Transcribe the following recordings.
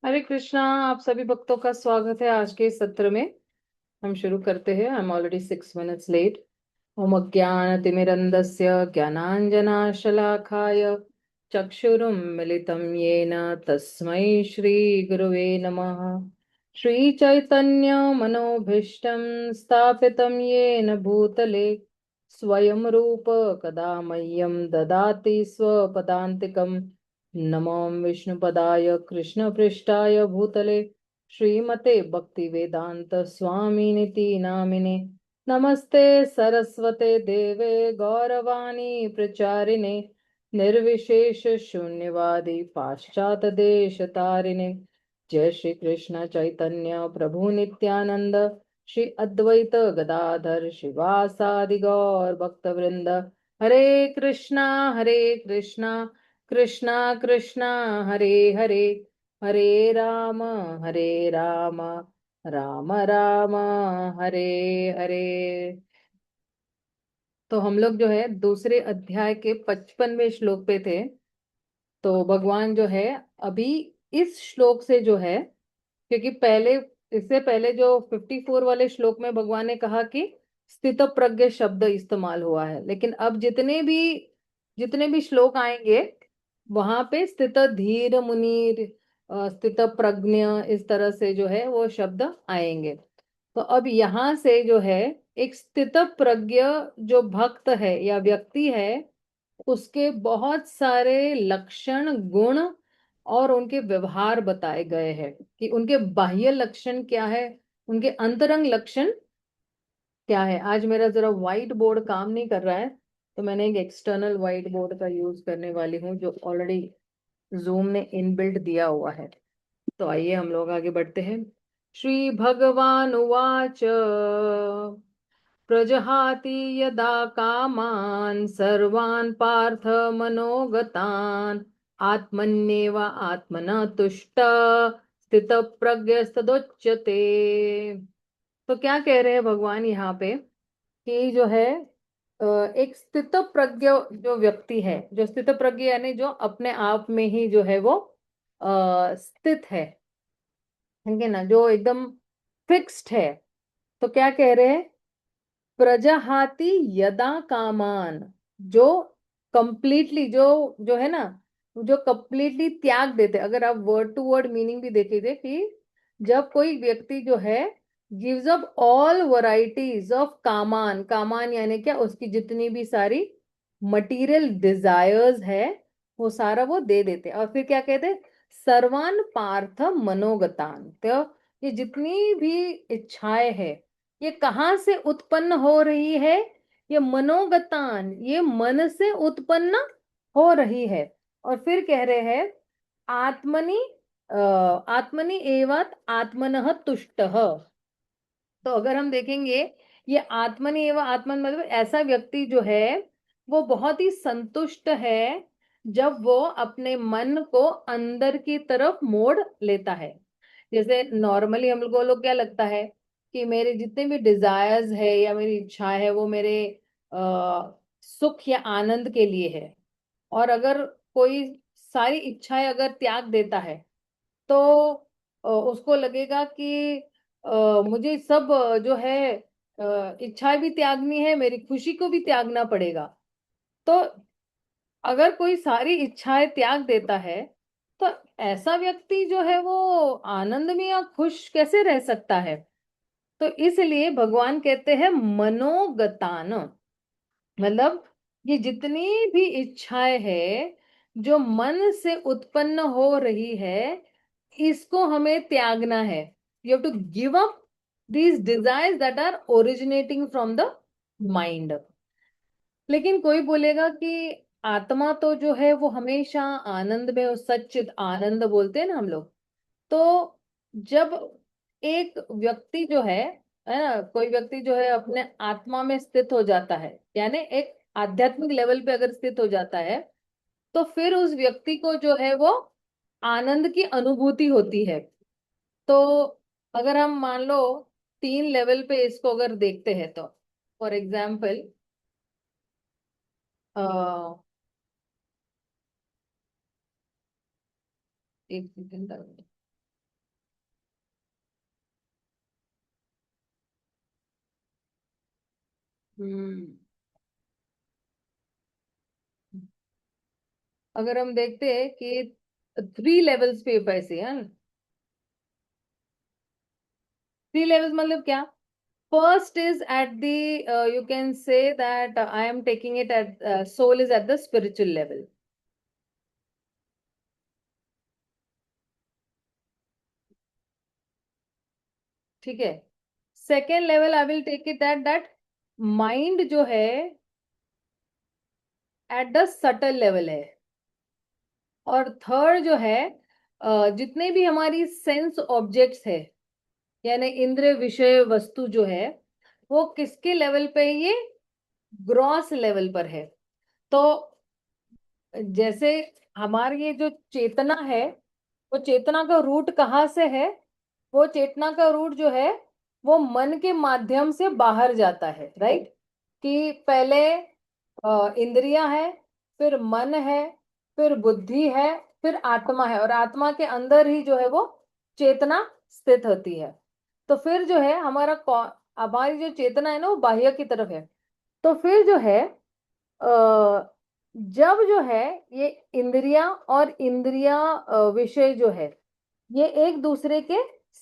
हरे कृष्णा। आप सभी भक्तों का स्वागत है आज के इस सत्र में। हम शुरू करते हैं। I am already 6 minutes late. ओम अज्ञानतिमिरन्धस्य ज्ञानाञ्जनाशलाकाय चक्षुरुन्मिलितं येन तस्मै श्रीगुरवे नमः। श्रीचैतन्यमनोभीष्टं स्थापितं येन भूतले स्वयं रूप कदा मह्यं ददाति स्वपदान्तिकम्। नमो विष्णुपदाय कृष्णपृष्ठाय भूतले श्रीमते भक्तिवेदांत स्वामिनिति नामिने। नमस्ते सरस्वते देवे गौरवाणी प्रचारिणे निर्विशेष शून्यवादी पाश्चात देश तारिणे। जय श्री कृष्ण चैतन्य प्रभु नित्यानंद श्री अद्वैत गदाधर शिवासादि गौर भक्त वृंद। हरे कृष्णा कृष्णा कृष्णा हरे हरे, हरे राम राम राम हरे हरे। तो हम लोग जो है दूसरे अध्याय के 55वें श्लोक पे थे। तो भगवान जो है अभी इस श्लोक से जो है, क्योंकि पहले इससे पहले जो 54 वाले श्लोक में भगवान ने कहा कि स्थित प्रज्ञ शब्द इस्तेमाल हुआ है, लेकिन अब जितने भी श्लोक आएंगे वहां पे स्थित धीर मुनीर, स्थित प्रज्ञ, इस तरह से जो है वो शब्द आएंगे। तो अब यहाँ से जो है एक स्थित प्रज्ञ जो भक्त है या व्यक्ति है, उसके बहुत सारे लक्षण गुण और उनके व्यवहार बताए गए हैं कि उनके बाह्य लक्षण क्या है, उनके अंतरंग लक्षण क्या है। आज मेरा जरा व्हाइट बोर्ड काम नहीं कर रहा है, तो मैंने एक एक्सटर्नल व्हाइट बोर्ड का यूज करने वाली हूँ जो ऑलरेडी जूम ने इनबिल्ट दिया हुआ है। तो आइए हम लोग आगे बढ़ते हैं। श्री भगवान उवाच प्रजहाति यदा कामान् सर्वान् पार्थ मनोगतान् आत्मन्येव आत्मना तुष्ट स्थितप्रज्ञस्तदोच्यते। तो क्या कह रहे हैं भगवान यहाँ पे कि जो है एक स्थित प्रज्ञ जो व्यक्ति है, जो स्थित प्रज्ञ यानी जो अपने आप में ही जो है वो स्थित है, ठीक है ना, जो एकदम फिक्स्ड है। तो क्या कह रहे हैं, प्रजहाति यदा कामान, जो कंप्लीटली जो है ना, जो कंप्लीटली त्याग देते। अगर आप वर्ड टू वर्ड मीनिंग भी देखे थे कि जब कोई व्यक्ति जो है gives up all varieties of कामान, कामान यानी क्या, उसकी जितनी भी सारी मटेरियल डिजायर्स है वो सारा वो दे देते। और फिर क्या कहते, सर्वान पार्थ मनोगतान। तो ये जितनी भी इच्छाएं है ये कहाँ से उत्पन्न हो रही है, ये मनोगतान, ये मन से उत्पन्न हो रही है। और फिर कह रहे हैं आत्मनि आत्मनि एवं आत्मनः तुष्टः। तो अगर हम देखेंगे ये आत्मनि एवं आत्मन मतलब ऐसा व्यक्ति जो है वो बहुत ही संतुष्ट है जब वो अपने मन को अंदर की तरफ मोड़ लेता है। जैसे नॉर्मली हम लोगों क्या लगता है कि मेरे जितने भी डिजायर्स है या मेरी इच्छा है वो मेरे सुख या आनंद के लिए है। और अगर कोई सारी इच्छाएं अगर त्याग देता है तो उसको लगेगा कि मुझे सब जो है इच्छाएं भी त्यागनी है, मेरी खुशी को भी त्यागना पड़ेगा। तो अगर कोई सारी इच्छाएं त्याग देता है तो ऐसा व्यक्ति जो है वो आनंद में या खुश कैसे रह सकता है। तो इसलिए भगवान कहते हैं मनोगतान, मतलब ये जितनी भी इच्छाएं है जो मन से उत्पन्न हो रही है इसको हमें त्यागना है। You have to give up these desires that are originating from the mind. लेकिन कोई बोलेगा कि आत्मा तो जो है वो हमेशा आनंद में, उस सच्चिद आनंद बोलते हैं ना हम लोग। तो जब एक व्यक्ति जो है ना, कोई व्यक्ति जो है अपने आत्मा में स्थित हो जाता है, यानी एक आध्यात्मिक लेवल पे अगर स्थित हो जाता है, तो फिर उस व्यक्ति को जो है वो आनंद की अनुभूति होती है। तो अगर हम मान लो 3 लेवल पे इसको अगर देखते हैं तो फॉर एग्जाम्पल, एक सेकंड, हम्म। अगर हम देखते हैं कि 3 लेवल्स पे पैसे हैं। 3 लेवल्स मतलब क्या? First is at the, you can say that I am taking it at, soul is at the spiritual level. ठीक है। Second level I will take it at that mind जो है एट द सटल लेवल है। और third जो है, जितने भी हमारी सेंस ऑब्जेक्ट्स है, यानी इंद्रिय विषय वस्तु जो है, वो किसके लेवल पे है? ये ग्रॉस लेवल पर है। तो जैसे हमारी ये जो चेतना है, वो चेतना का रूट कहाँ से है? वो चेतना का रूट जो है, वो मन के माध्यम से बाहर जाता है, राइट? कि पहले इंद्रियां है, फिर मन है, फिर बुद्धि है, फिर आत्मा है, और आत्मा के अंदर ही जो है वो चेतना स्थित होती है। तो फिर जो है हमारी जो चेतना है ना, वो बाह्य की तरफ है। तो फिर जो है, जब जो है ये इंद्रिया और इंद्रिया विषय जो है, ये एक दूसरे के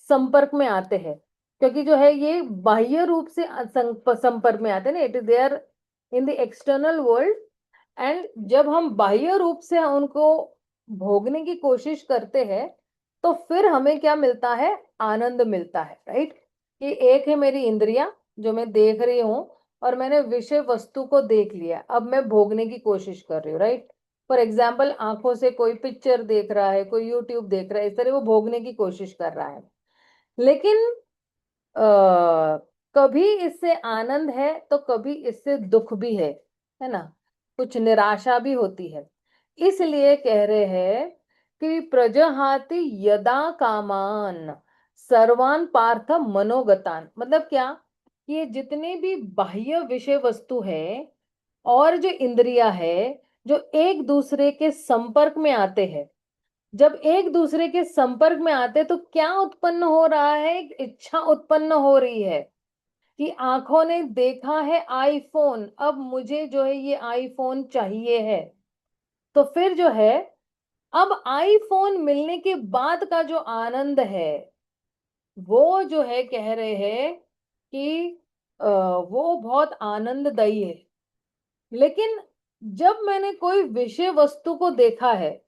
संपर्क में आते हैं, क्योंकि जो है ये बाह्य रूप से संपर्क में आते हैं ना, it is there in the external world. And जब हम बाह्य रूप से उनको भोगने की कोशिश करते हैं, तो फिर हमें क्या मिलता है? आनंद मिलता है, राइट? कि एक है मेरी इंद्रिया जो मैं देख रही हूँ, और मैंने विषय वस्तु को देख लिया, अब मैं भोगने की कोशिश कर रही हूँ, राइट? फॉर एग्जाम्पल, आंखों से कोई पिक्चर देख रहा है, कोई यूट्यूब देख रहा है, इस तरह वो भोगने की कोशिश कर रहा है। लेकिन कभी इससे आनंद है तो कभी इससे दुख भी है ना? कुछ निराशा भी होती है। इसलिए कह रहे हैं कि प्रजहाति यदा कामान सर्वान पार्थ मनोगतान। मतलब क्या? कि ये जितने भी बाह्य विषय वस्तु है और जो इंद्रिया है, जो एक दूसरे के संपर्क में आते हैं, जब एक दूसरे के संपर्क में आते तो क्या उत्पन्न हो रहा है? एक इच्छा उत्पन्न हो रही है कि आंखों ने देखा है आईफोन, अब मुझे जो है ये आईफोन चाहिए है। तो फिर जो है, अब आईफोन मिलने के बाद का जो आनंद है, वो जो है कह रहे हैं कि वो बहुत आनंददायी है। लेकिन जब मैंने कोई विषय वस्तु को देखा है,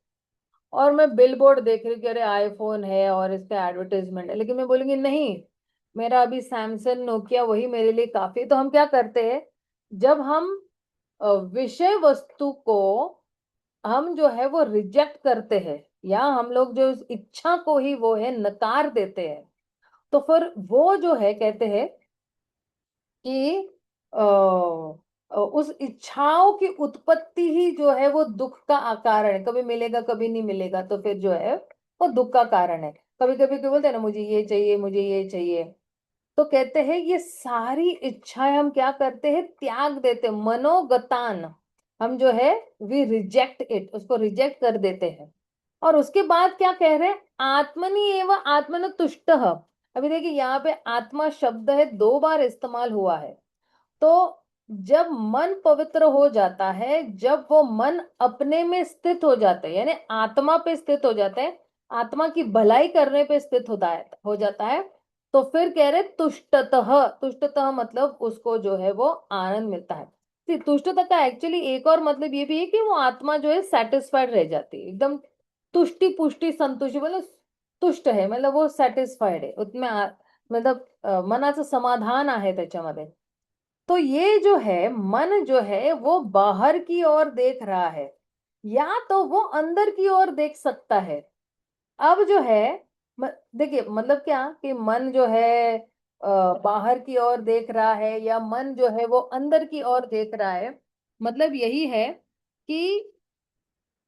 और मैं बिलबोर्ड देख रही हूँ कि अरे आईफोन है और इसका एडवर्टाइजमेंट है, लेकिन मैं बोलूंगी नहीं, मेरा अभी सैमसंग नोकिया वही मेरे लिए काफी है। तो हम क्या करते हैं? जब हम विषय वस्तु को हम जो है वो रिजेक्ट करते हैं, या हम लोग जो उस इच्छा को ही वो है नकार देते हैं, तो फिर वो जो है कहते हैं कि उस इच्छाओं की उत्पत्ति ही जो है वो दुख का कारण है। कभी मिलेगा कभी नहीं मिलेगा, तो फिर जो है वो दुख का कारण है। कभी कभी क्यों बोलते हैं ना, मुझे ये चाहिए, मुझे ये चाहिए। तो कहते हैं ये सारी इच्छाएं हम क्या करते हैं? त्याग देते हैं, मनोगतान। हम जो है वी रिजेक्ट इट, उसको रिजेक्ट कर देते हैं। और उसके बाद क्या कह रहे हैं? आत्मनि एवं आत्मन तुष्ट। अभी देखिए यहाँ पे आत्मा शब्द है 2 बार इस्तेमाल हुआ है। तो जब मन पवित्र हो जाता है, जब वो मन अपने में स्थित हो जाता है, यानी आत्मा पे स्थित हो जाता है, आत्मा की भलाई करने पे स्थित हो जाता है, तो फिर कह रहे तुष्टतः। तुष्टतः मतलब उसको जो है वो आनंद मिलता है। तुष्टतः का एक्चुअली एक और मतलब ये भी है कि वो आत्मा जो है सेटिस्फाइड रह जाती है, एकदम तुष्टि पुष्टि संतुष्टि, मतलब तुष्ट है, मतलब वो सॅटिस्फाइड आहे उसमें मतलब मनाचं समाधान आहे त्याच्यामध्ये। तो ये जो है मन जो है वो बाहर की ओर देख रहा है, या तो वो अंदर की ओर देख सकता है। अब जो है, देखिए मतलब क्या कि मन जो है बाहर की ओर देख रहा है, या मन जो है वो अंदर की ओर देख रहा है, मतलब यही है कि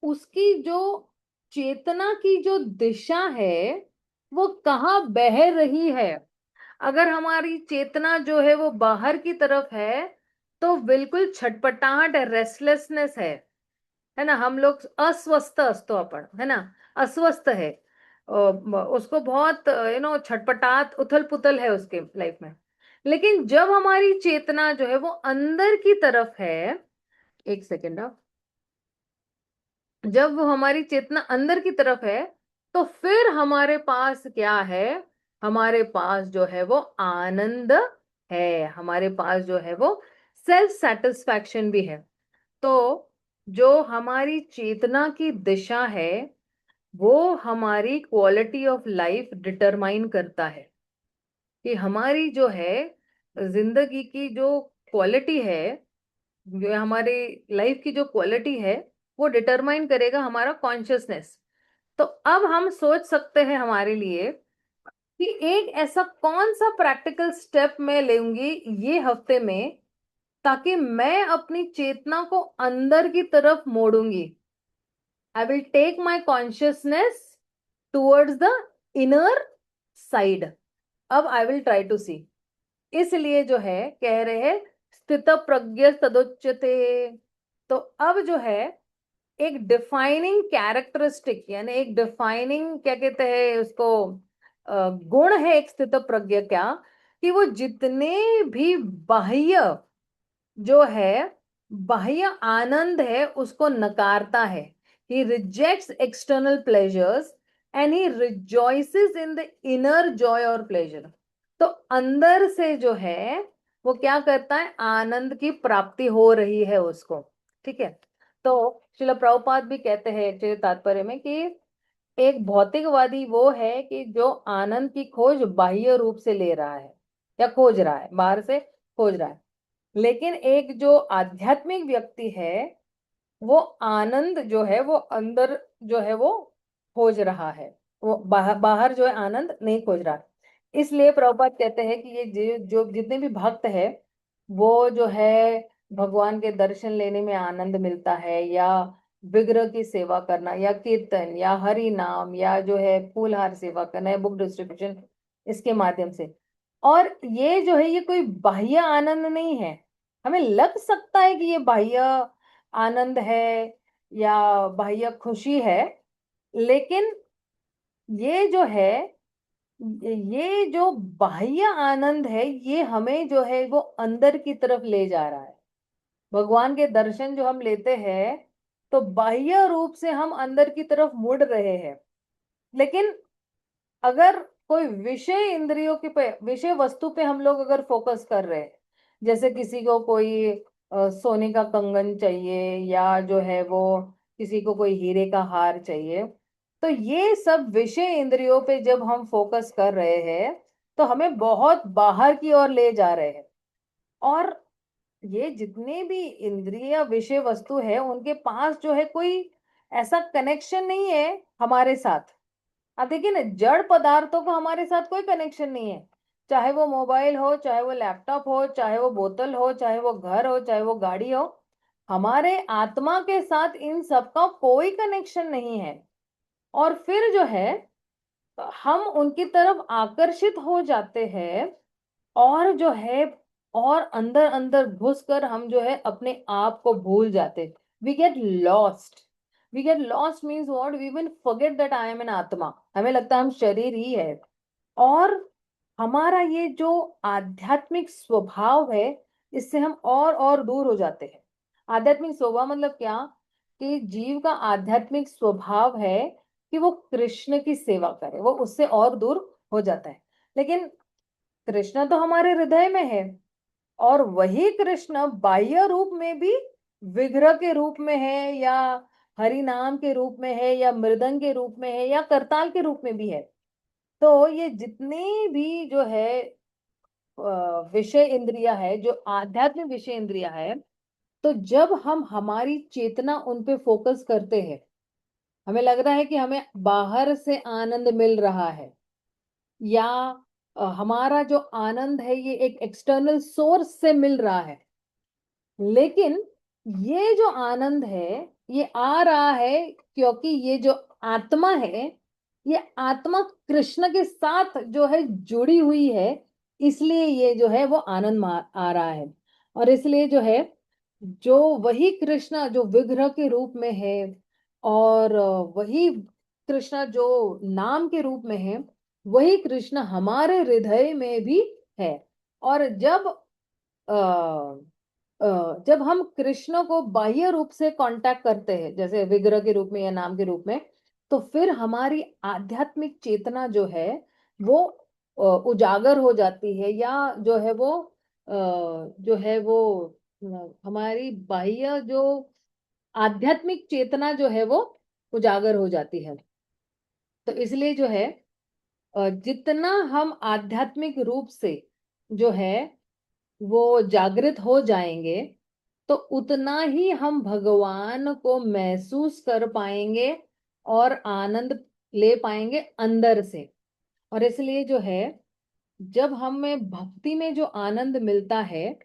उसकी जो चेतना की जो दिशा है, वो कहाँ बह रही है। अगर हमारी चेतना जो है वो बाहर की तरफ है, तो बिल्कुल छटपटाहट है, रेस्टलेसनेस है ना? हम लोग अस्वस्थ असतो आपण, है ना? अस्वस्थ है। उसको बहुत छटपटाहट उथल पुथल है उसके लाइफ में। लेकिन जब हमारी चेतना जो है वो अंदर की तरफ है, एक सेकेंड, जब वो हमारी चेतना अंदर की तरफ है, तो फिर हमारे पास क्या है? हमारे पास जो है वो आनंद है, हमारे पास जो है वो सेल्फ सेटिस्फैक्शन भी है। तो जो हमारी चेतना की दिशा है वो हमारी क्वालिटी ऑफ लाइफ डिटरमाइन करता है, कि हमारी जो है जिंदगी की जो क्वालिटी है, जो हमारे लाइफ की जो क्वालिटी है, वो डिटरमाइन करेगा हमारा कॉन्शियसनेस। तो अब हम सोच सकते हैं हमारे लिए कि एक ऐसा कौन सा प्रैक्टिकल स्टेप मैं लूंगी ये हफ्ते में, ताकि मैं अपनी चेतना को अंदर की तरफ मोड़ूंगी। I will take my consciousness towards the inner side. अब I will try to see. इसलिए जो है कह रहे हैं स्थित प्रज्ञ तदुच्यते। तो अब जो है एक डिफाइनिंग कैरेक्टरिस्टिक, यानी एक डिफाइनिंग क्या कहते हैं उसको, गुण है एक स्थित प्रज्ञ क्या, कि वो जितने भी बाह्य जो है बाह्य आनंद है उसको नकारता है। He rejects external pleasures and he rejoices in the inner joy और प्लेजर। तो अंदर से जो है वो क्या करता है, आनंद की प्राप्ति हो रही है उसको। ठीक है। तो श्रील प्रभुपाद भी कहते हैं एक्चुअली तात्पर्य में कि एक भौतिकवादी वो है कि जो आनंद की खोज बाह्य रूप से ले रहा है या खोज रहा है, बाहर से खोज रहा है। लेकिन एक जो आध्यात्मिक व्यक्ति है वो आनंद जो है वो अंदर जो है वो खोज रहा है, वो बाहर जो है आनंद नहीं खोज रहा। इसलिए प्रभुपाद कहते हैं कि ये जो जितने भी भक्त है वो जो है भगवान के दर्शन लेने में आनंद मिलता है, या विग्रह की सेवा करना, या कीर्तन, या हरि नाम, या जो है फूलहार सेवा करना, या बुक डिस्ट्रीब्यूशन, इसके माध्यम से। और ये जो है ये कोई बाह्य आनंद नहीं है। हमें लग सकता है कि ये बाह्य आनंद है या बाह्य खुशी है, लेकिन ये जो है ये जो बाह्य आनंद है ये हमें जो है वो अंदर की तरफ ले जा रहा है। भगवान के दर्शन जो हम लेते हैं तो बाह्य रूप से हम अंदर की तरफ मुड़ रहे हैं। लेकिन अगर कोई विषय इंद्रियों के पे, विषय वस्तु पे हम लोग अगर फोकस कर रहे हैं, जैसे किसी को कोई सोने का कंगन चाहिए, या जो है वो किसी को कोई हीरे का हार चाहिए, तो ये सब विषय इंद्रियों पे जब हम फोकस कर रहे हैं तो हमें बहुत बाहर की ओर ले जा रहे हैं। और ये जितने भी इंद्रिय विषय वस्तु है उनके पास जो है कोई ऐसा कनेक्शन नहीं है हमारे साथ। अब देखिए ना, जड़ पदार्थों का हमारे साथ कोई कनेक्शन नहीं है। चाहे वो मोबाइल हो, चाहे वो लैपटॉप हो, चाहे वो बोतल हो, चाहे वो घर हो, चाहे वो गाड़ी हो, हमारे आत्मा के साथ इन सब का कोई कनेक्शन नहीं है। और फिर जो है हम उनकी तरफ आकर्षित हो जाते हैं, और जो है और अंदर अंदर घुसकर हम जो है अपने आप को भूल जाते। We get lost. We get lost means what, we will forget that I am an atma. हमें लगता है हम शरीर ही है। और हमारा ये जो आध्यात्मिक स्वभाव है इससे हम और दूर हो जाते हैं। आध्यात्मिक स्वभाव मतलब क्या, कि जीव का आध्यात्मिक स्वभाव है कि वो कृष्ण की सेवा करे, वो उससे और दूर हो जाता है। लेकिन कृष्ण तो हमारे हृदय में है, और वही कृष्ण बाह्य रूप में भी विग्रह के रूप में है, या हरि नाम के रूप में है, या मृदंग के रूप में है, या करताल के रूप में भी है। तो ये जितनी भी जो है विषय इंद्रिया है, जो आध्यात्मिक विषय इंद्रिया है, तो जब हम हमारी चेतना उन पे फोकस करते हैं, हमें लग रहा है कि हमें बाहर से आनंद मिल रहा है, या हमारा जो आनंद है ये एक एक्सटर्नल सोर्स से मिल रहा है। लेकिन ये जो आनंद है ये आ रहा है क्योंकि ये जो आत्मा है, ये आत्मा कृष्ण के साथ जो है जुड़ी हुई है, इसलिए ये जो है वो आनंद आ रहा है। और इसलिए जो है जो वही कृष्ण जो विग्रह के रूप में है, और वही कृष्ण जो नाम के रूप में है, वही कृष्ण हमारे हृदय में भी है। और जब हम कृष्ण को बाह्य रूप से कांटेक्ट करते हैं, जैसे विग्रह के रूप में या नाम के रूप में, तो फिर हमारी आध्यात्मिक चेतना जो है वो उजागर हो जाती है, या जो है वो हमारी बाह्य जो आध्यात्मिक चेतना जो है वो उजागर हो जाती है। तो इसलिए जो है जितना हम आध्यात्मिक रूप से जो है वो जागृत हो जाएंगे, तो उतना ही हम भगवान को महसूस कर पाएंगे और आनंद ले पाएंगे अंदर से। और इसलिए जो है, जब हमें भक्ति में जो आनंद मिलता है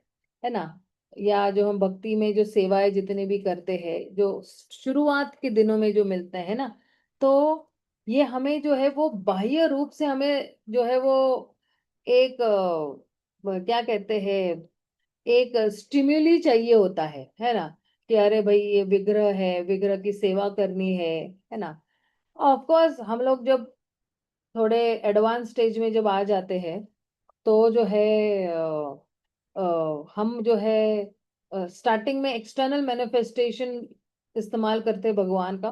ना, या जो हम भक्ति में जो सेवाएं जितने भी करते हैं, जो शुरुआत के दिनों में जो मिलते हैं ना, तो ये हमें जो है वो बाह्य रूप से हमें जो है वो एक क्या कहते हैं, एक स्टिम्युली चाहिए होता है ना, कि अरे भाई ये विग्रह है, विग्रह की सेवा करनी है ना। ऑफ कोर्स हम लोग जब थोड़े एडवांस स्टेज में जब आ जाते हैं, तो जो है हम जो है स्टार्टिंग में एक्सटर्नल मैनिफेस्टेशन इस्तेमाल करते हैं भगवान का।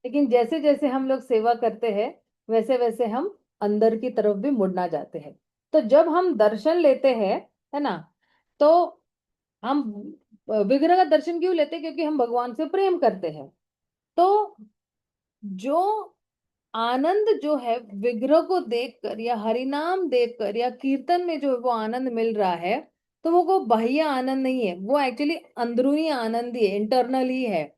लेकिन जैसे जैसे हम लोग सेवा करते हैं, वैसे वैसे हम अंदर की तरफ भी मुड़ना जाते हैं। तो जब हम दर्शन लेते हैं, है ना, तो हम विग्रह का दर्शन क्यों लेते हैं? क्योंकि हम भगवान से प्रेम करते हैं। तो जो आनंद जो है विग्रह को देखकर या हरिनाम देखकर या कीर्तन में जो वो आनंद मिल रहा है, तो वो बाह्य आनंद नहीं है, वो एक्चुअली अंदरूनी आनंद ही है, इंटरनल ही है।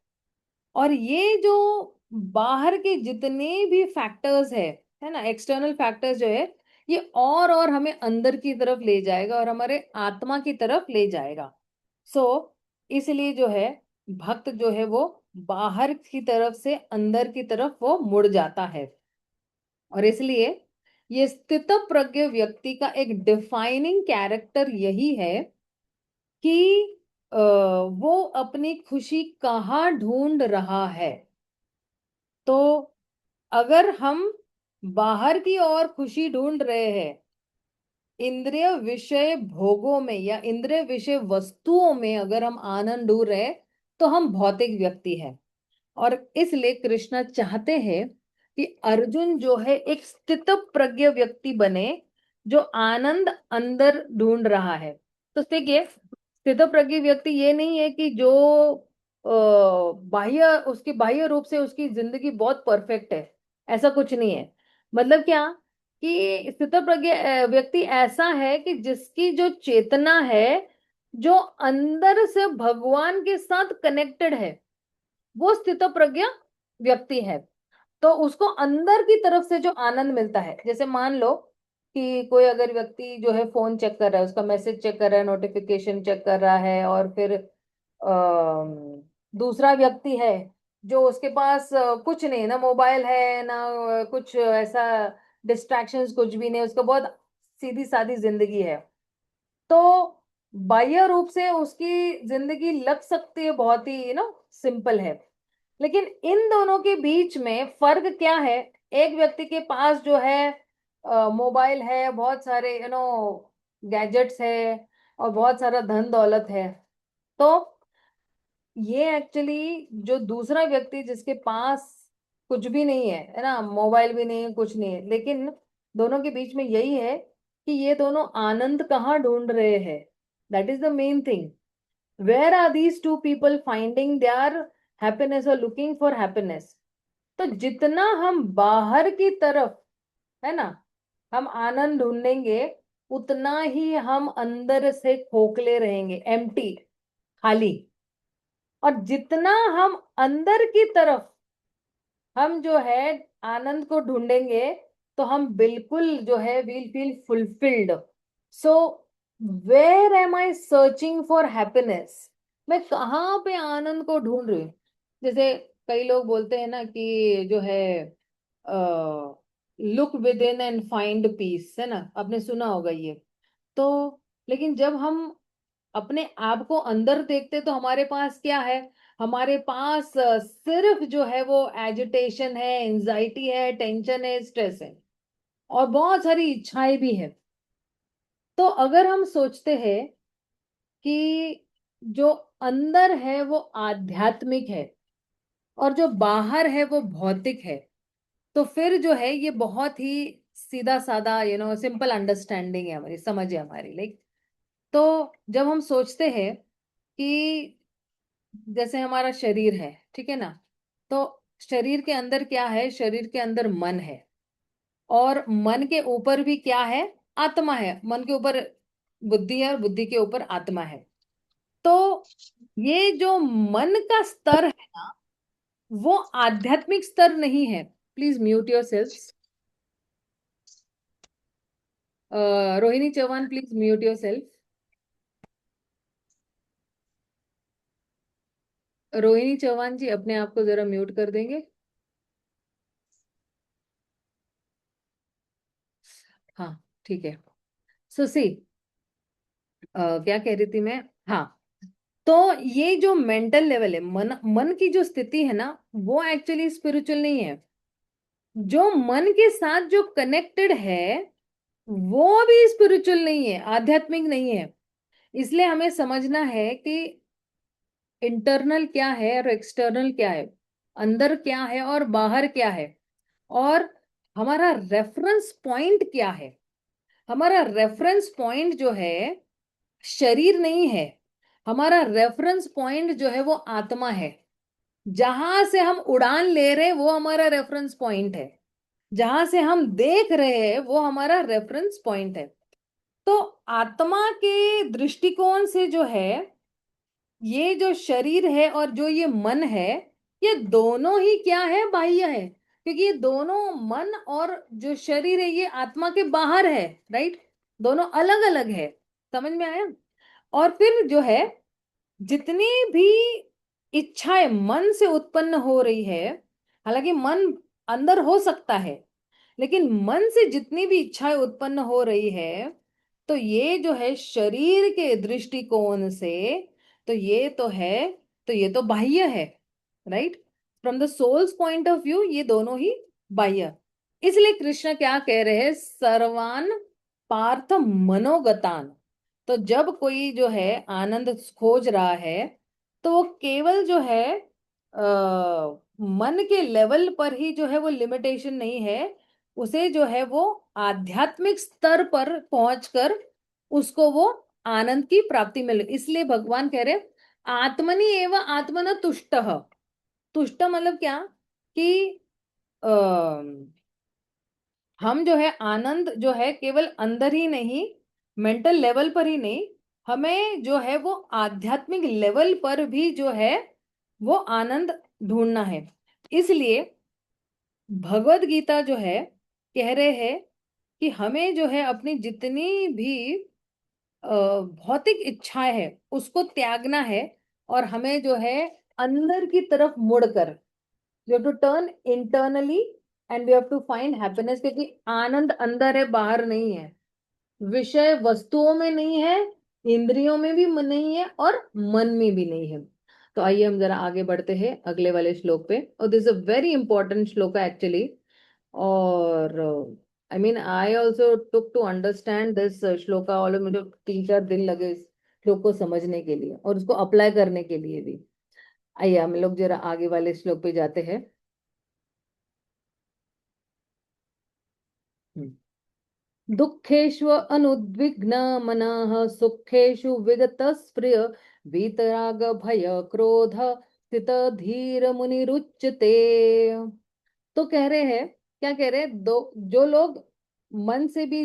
और ये जो बाहर के जितने भी फैक्टर्स है ना, एक्सटर्नल फैक्टर्स जो है, ये और हमें अंदर की तरफ ले जाएगा और हमारे आत्मा की तरफ ले जाएगा। सो इसलिए जो है भक्त जो है वो बाहर की तरफ से अंदर की तरफ वो मुड़ जाता है। और इसलिए ये स्थित प्रज्ञ व्यक्ति का एक डिफाइनिंग कैरेक्टर यही है कि वो अपनी खुशी कहाँ ढूंढ रहा है। तो अगर हम बाहर की ओर खुशी ढूंढ रहे हैं, इंद्रिय विषय भोगों में या इंद्रिय विषय वस्तुओं में अगर हम आनंद ढूंढ रहे हैं, तो हम भौतिक व्यक्ति हैं। और इसलिए कृष्ण चाहते हैं कि अर्जुन जो है एक स्थित प्रज्ञ व्यक्ति बने, जो आनंद अंदर ढूंढ रहा है। तो देखिए, स्थित प्रज्ञ व्यक्ति ये नहीं है कि जो बाह्य उसकी बाह्य रूप से उसकी जिंदगी बहुत परफेक्ट है, ऐसा कुछ नहीं है। मतलब क्या, कि स्थित प्रज्ञ व्यक्ति ऐसा है कि जिसकी जो चेतना है, जो अंदर से भगवान के साथ कनेक्टेड है, वो स्थित प्रज्ञ व्यक्ति है। तो उसको अंदर की तरफ से जो आनंद मिलता है, जैसे मान लो कि कोई अगर व्यक्ति जो है फोन चेक कर रहा है, उसका मैसेज चेक कर रहा है, नोटिफिकेशन चेक कर रहा है, और फिर दूसरा व्यक्ति है जो उसके पास कुछ नहीं, ना मोबाइल है ना कुछ ऐसा डिस्ट्रैक्शंस, कुछ भी नहीं, उसका बहुत सीधी सादी जिंदगी है। तो बाह्य रूप से उसकी जिंदगी लग सकती है बहुत ही सिंपल है। लेकिन इन दोनों के बीच में फर्क क्या है? एक व्यक्ति के पास जो है मोबाइल है, बहुत सारे गैजेट्स है, और बहुत सारा धन दौलत है। तो ये एक्चुअली जो दूसरा व्यक्ति जिसके पास कुछ भी नहीं है ना, मोबाइल भी नहीं है, कुछ नहीं है, लेकिन दोनों के बीच में यही है कि ये दोनों आनंद कहाँ ढूंढ रहे हैं। That is the main thing. Where are these two people finding their happiness और लुकिंग फॉर हैप्पीनेस? तो जितना हम बाहर की तरफ, है ना, हम आनंद ढूंढेंगे, उतना ही हम अंदर से खोखले रहेंगे, एम्प्टी, खाली। और जितना हम अंदर की तरफ हम जो है आनंद को ढूंढेंगे, तो हम बिल्कुल जो है will feel fulfilled. So where am I searching for happiness? मैं कहाँ पे आनंद को ढूंढ रही हूँ? जैसे कई लोग बोलते हैं ना कि जो है look with in and find peace, है ना, आपने सुना होगा ये। तो लेकिन जब हम अपने आप को अंदर देखते, तो हमारे पास क्या है? हमारे पास सिर्फ जो है वो एजिटेशन है, एंजाइटी है, टेंशन है, स्ट्रेस है, और बहुत सारी इच्छाएं भी है। तो अगर हम सोचते हैं कि जो अंदर है वो आध्यात्मिक है और जो बाहर है वो भौतिक है, तो फिर जो है ये बहुत ही सीधा साधा सिंपल अंडरस्टैंडिंग है हमारी, समझ है हमारी, लाइक। तो जब हम सोचते हैं कि जैसे हमारा शरीर है, ठीक है ना, तो शरीर के अंदर क्या है, शरीर के अंदर मन है, और मन के ऊपर भी क्या है, आत्मा है। मन के ऊपर बुद्धि है और बुद्धि के ऊपर आत्मा है। तो ये जो मन का स्तर है ना, वो आध्यात्मिक स्तर नहीं है। Please mute yourself. Rohini Chauhan, please mute yourself. Rohini Chauhan ji, अपने आप को जरा म्यूट कर देंगे। हाँ, ठीक है। सुसी, क्या कह रही थी मैं? हाँ, तो ये जो मेंटल लेवल है, मन मन की जो स्थिति है ना, वो एक्चुअली स्पिरिचुअल नहीं है। जो मन के साथ जो कनेक्टेड है, वो भी स्पिरिचुअल नहीं है, आध्यात्मिक नहीं है। इसलिए हमें समझना है कि इंटरनल क्या है और एक्सटर्नल क्या है, अंदर क्या है और बाहर क्या है, और हमारा रेफरेंस पॉइंट क्या है। हमारा रेफरेंस पॉइंट जो है शरीर नहीं है। हमारा रेफरेंस पॉइंट जो है वो आत्मा है। जहां से हम उड़ान ले रहे हैं वो हमारा रेफरेंस पॉइंट है। जहां से हम देख रहे हैं वो हमारा रेफरेंस पॉइंट है। तो आत्मा के दृष्टिकोण से जो है, ये जो शरीर है और जो ये मन है, ये दोनों ही क्या है, बाह्य है। क्योंकि ये दोनों, मन और जो शरीर है, ये आत्मा के बाहर है। राइट? दोनों अलग अलग है। समझ में आया? और फिर जो है, जितनी भी इच्छाएं मन से उत्पन्न हो रही है, हालांकि मन अंदर हो सकता है, लेकिन मन से जितनी भी इच्छाएं उत्पन्न हो रही है, तो ये जो है शरीर के दृष्टिकोण से, तो ये तो है, तो ये तो बाह्य है। Right? From the soul's point of view ये दोनों ही बाह्य। इसलिए कृष्ण क्या कह रहे हैं, सर्वान पार्थ मनोगतान। तो जब कोई जो है आनंद खोज रहा है, तो वो केवल जो है मन के लेवल पर ही जो है वो लिमिटेशन नहीं है। उसे जो है वो आध्यात्मिक स्तर पर पहुंचकर उसको वो आनंद की प्राप्ति मिले। इसलिए भगवान कह रहे, आत्मनि एवं आत्मन तुष्ट। तुष्ट मतलब क्या, कि हम जो है आनंद जो है केवल अंदर ही नहीं, मेंटल लेवल पर ही नहीं, हमें जो है वो आध्यात्मिक लेवल पर भी जो है वो आनंद ढूंढना है। इसलिए भगवत गीता जो है कह रहे हैं कि हमें जो है अपनी जितनी भी भौतिक इच्छाएं है उसको त्यागना है, और हमें जो है अंदर की तरफ मुड़कर, we have to turn internally and we have to find happiness. क्योंकि आनंद अंदर है, बाहर नहीं है। विषय वस्तुओं में नहीं है, इंद्रियों में भी नहीं है, और मन में भी नहीं है। तो आइए हम जरा आगे बढ़ते हैं अगले वाले श्लोक पे। और this is a very important shloka actually. और I mean I also took to understand this shloka, और मुझे 3-4 दिन लगे इस श्लोक को समझने के लिए और उसको अप्लाई करने के लिए भी। आइए हम लोग जरा आगे वाले श्लोक पे जाते हैं। दुःखेषु अनुद्विग्न मनः, सुखेषु विगतस्पृह, वीतराग भय क्रोध, स्थित धीर मुनिरुच्यते। तो कह रहे हैं, क्या कह रहे हैं, दो जो लोग मन से भी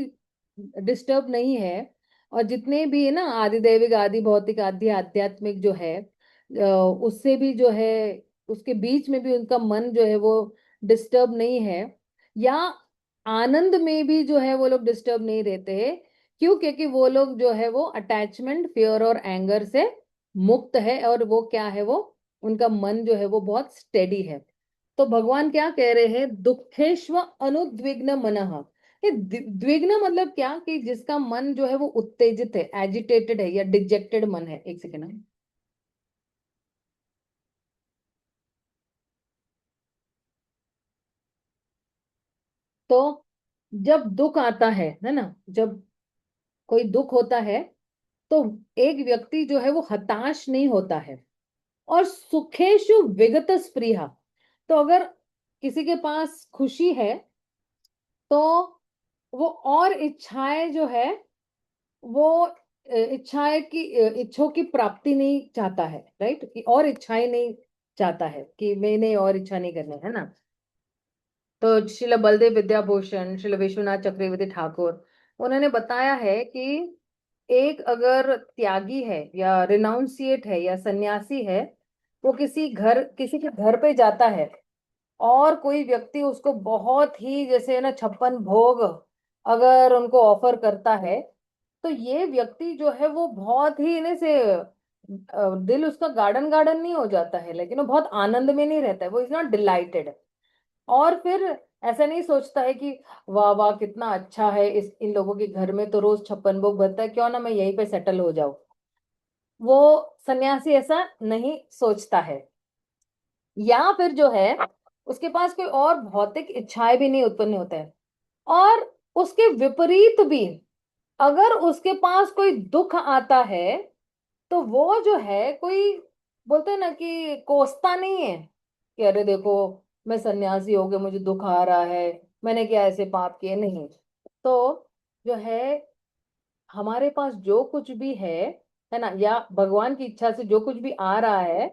डिस्टर्ब नहीं है, और जितने भी है ना, आदि दैविक आदि भौतिक आदि आध्यात्मिक जो है, उससे भी जो है, उसके बीच में भी उनका मन जो है वो डिस्टर्ब नहीं है, या आनंद में भी जो है वो लोग डिस्टर्ब नहीं रहते हैं। क्यों? क्योंकि वो लोग जो है वो अटैचमेंट, फियर और एंगर से मुक्त है, और वो क्या है, वो उनका मन जो है वो बहुत स्टेडी है। तो भगवान क्या कह रहे हैं, दुखेश्व अनुद्विग्न मनः। ये द्विग्न मतलब क्या, कि जिसका मन जो है वो उत्तेजित है, एजिटेटेड है, या डिजेक्टेड मन है। एक सेकेंड। तो जब दुख आता है ना, जब कोई दुख होता है तो एक व्यक्ति जो है वो हताश नहीं होता है। और सुखेशु विगत स्पृहा, तो अगर किसी के पास खुशी है तो वो और इच्छाएं जो है वो इच्छाएं की इच्छों की प्राप्ति नहीं चाहता है, राइट, कि और इच्छाएं नहीं चाहता है कि मैंने और इच्छा नहीं करनी है ना। तो श्रील बलदेव विद्याभूषण, श्रील विश्वनाथ चक्रवर्ती ठाकुर, उन्होंने बताया है कि एक अगर त्यागी है या रिनाउंसिएट है या सन्यासी है, वो किसी के घर पे जाता है और कोई व्यक्ति उसको बहुत ही जैसे ना 56 भोग अगर उनको ऑफर करता है, तो ये व्यक्ति जो है वो बहुत ही इन्हें से दिल उसका गार्डन गार्डन नहीं हो जाता है, लेकिन वो बहुत आनंद में नहीं रहता है, वो इज नॉट डिलाइटेड। और फिर ऐसा नहीं सोचता है कि वाह वाह कितना अच्छा है, इस इन लोगों के घर में तो रोज 56 भोग बनता है, क्यों ना मैं यहीं पे सेटल हो जाऊं। वो सन्यासी ऐसा नहीं सोचता है। या फिर जो है उसके पास कोई और भौतिक इच्छाएं भी नहीं उत्पन्न होते हैं। और उसके विपरीत भी अगर उसके पास कोई दुख आता है तो वो जो है कोई, बोलते हैं ना कि कोसता नहीं है कि अरे देखो मैं सन्यासी हो गया मुझे दुख आ रहा है, मैंने क्या ऐसे पाप किए, नहीं। तो जो है हमारे पास जो कुछ भी है ना, या भगवान की इच्छा से जो कुछ भी आ रहा है,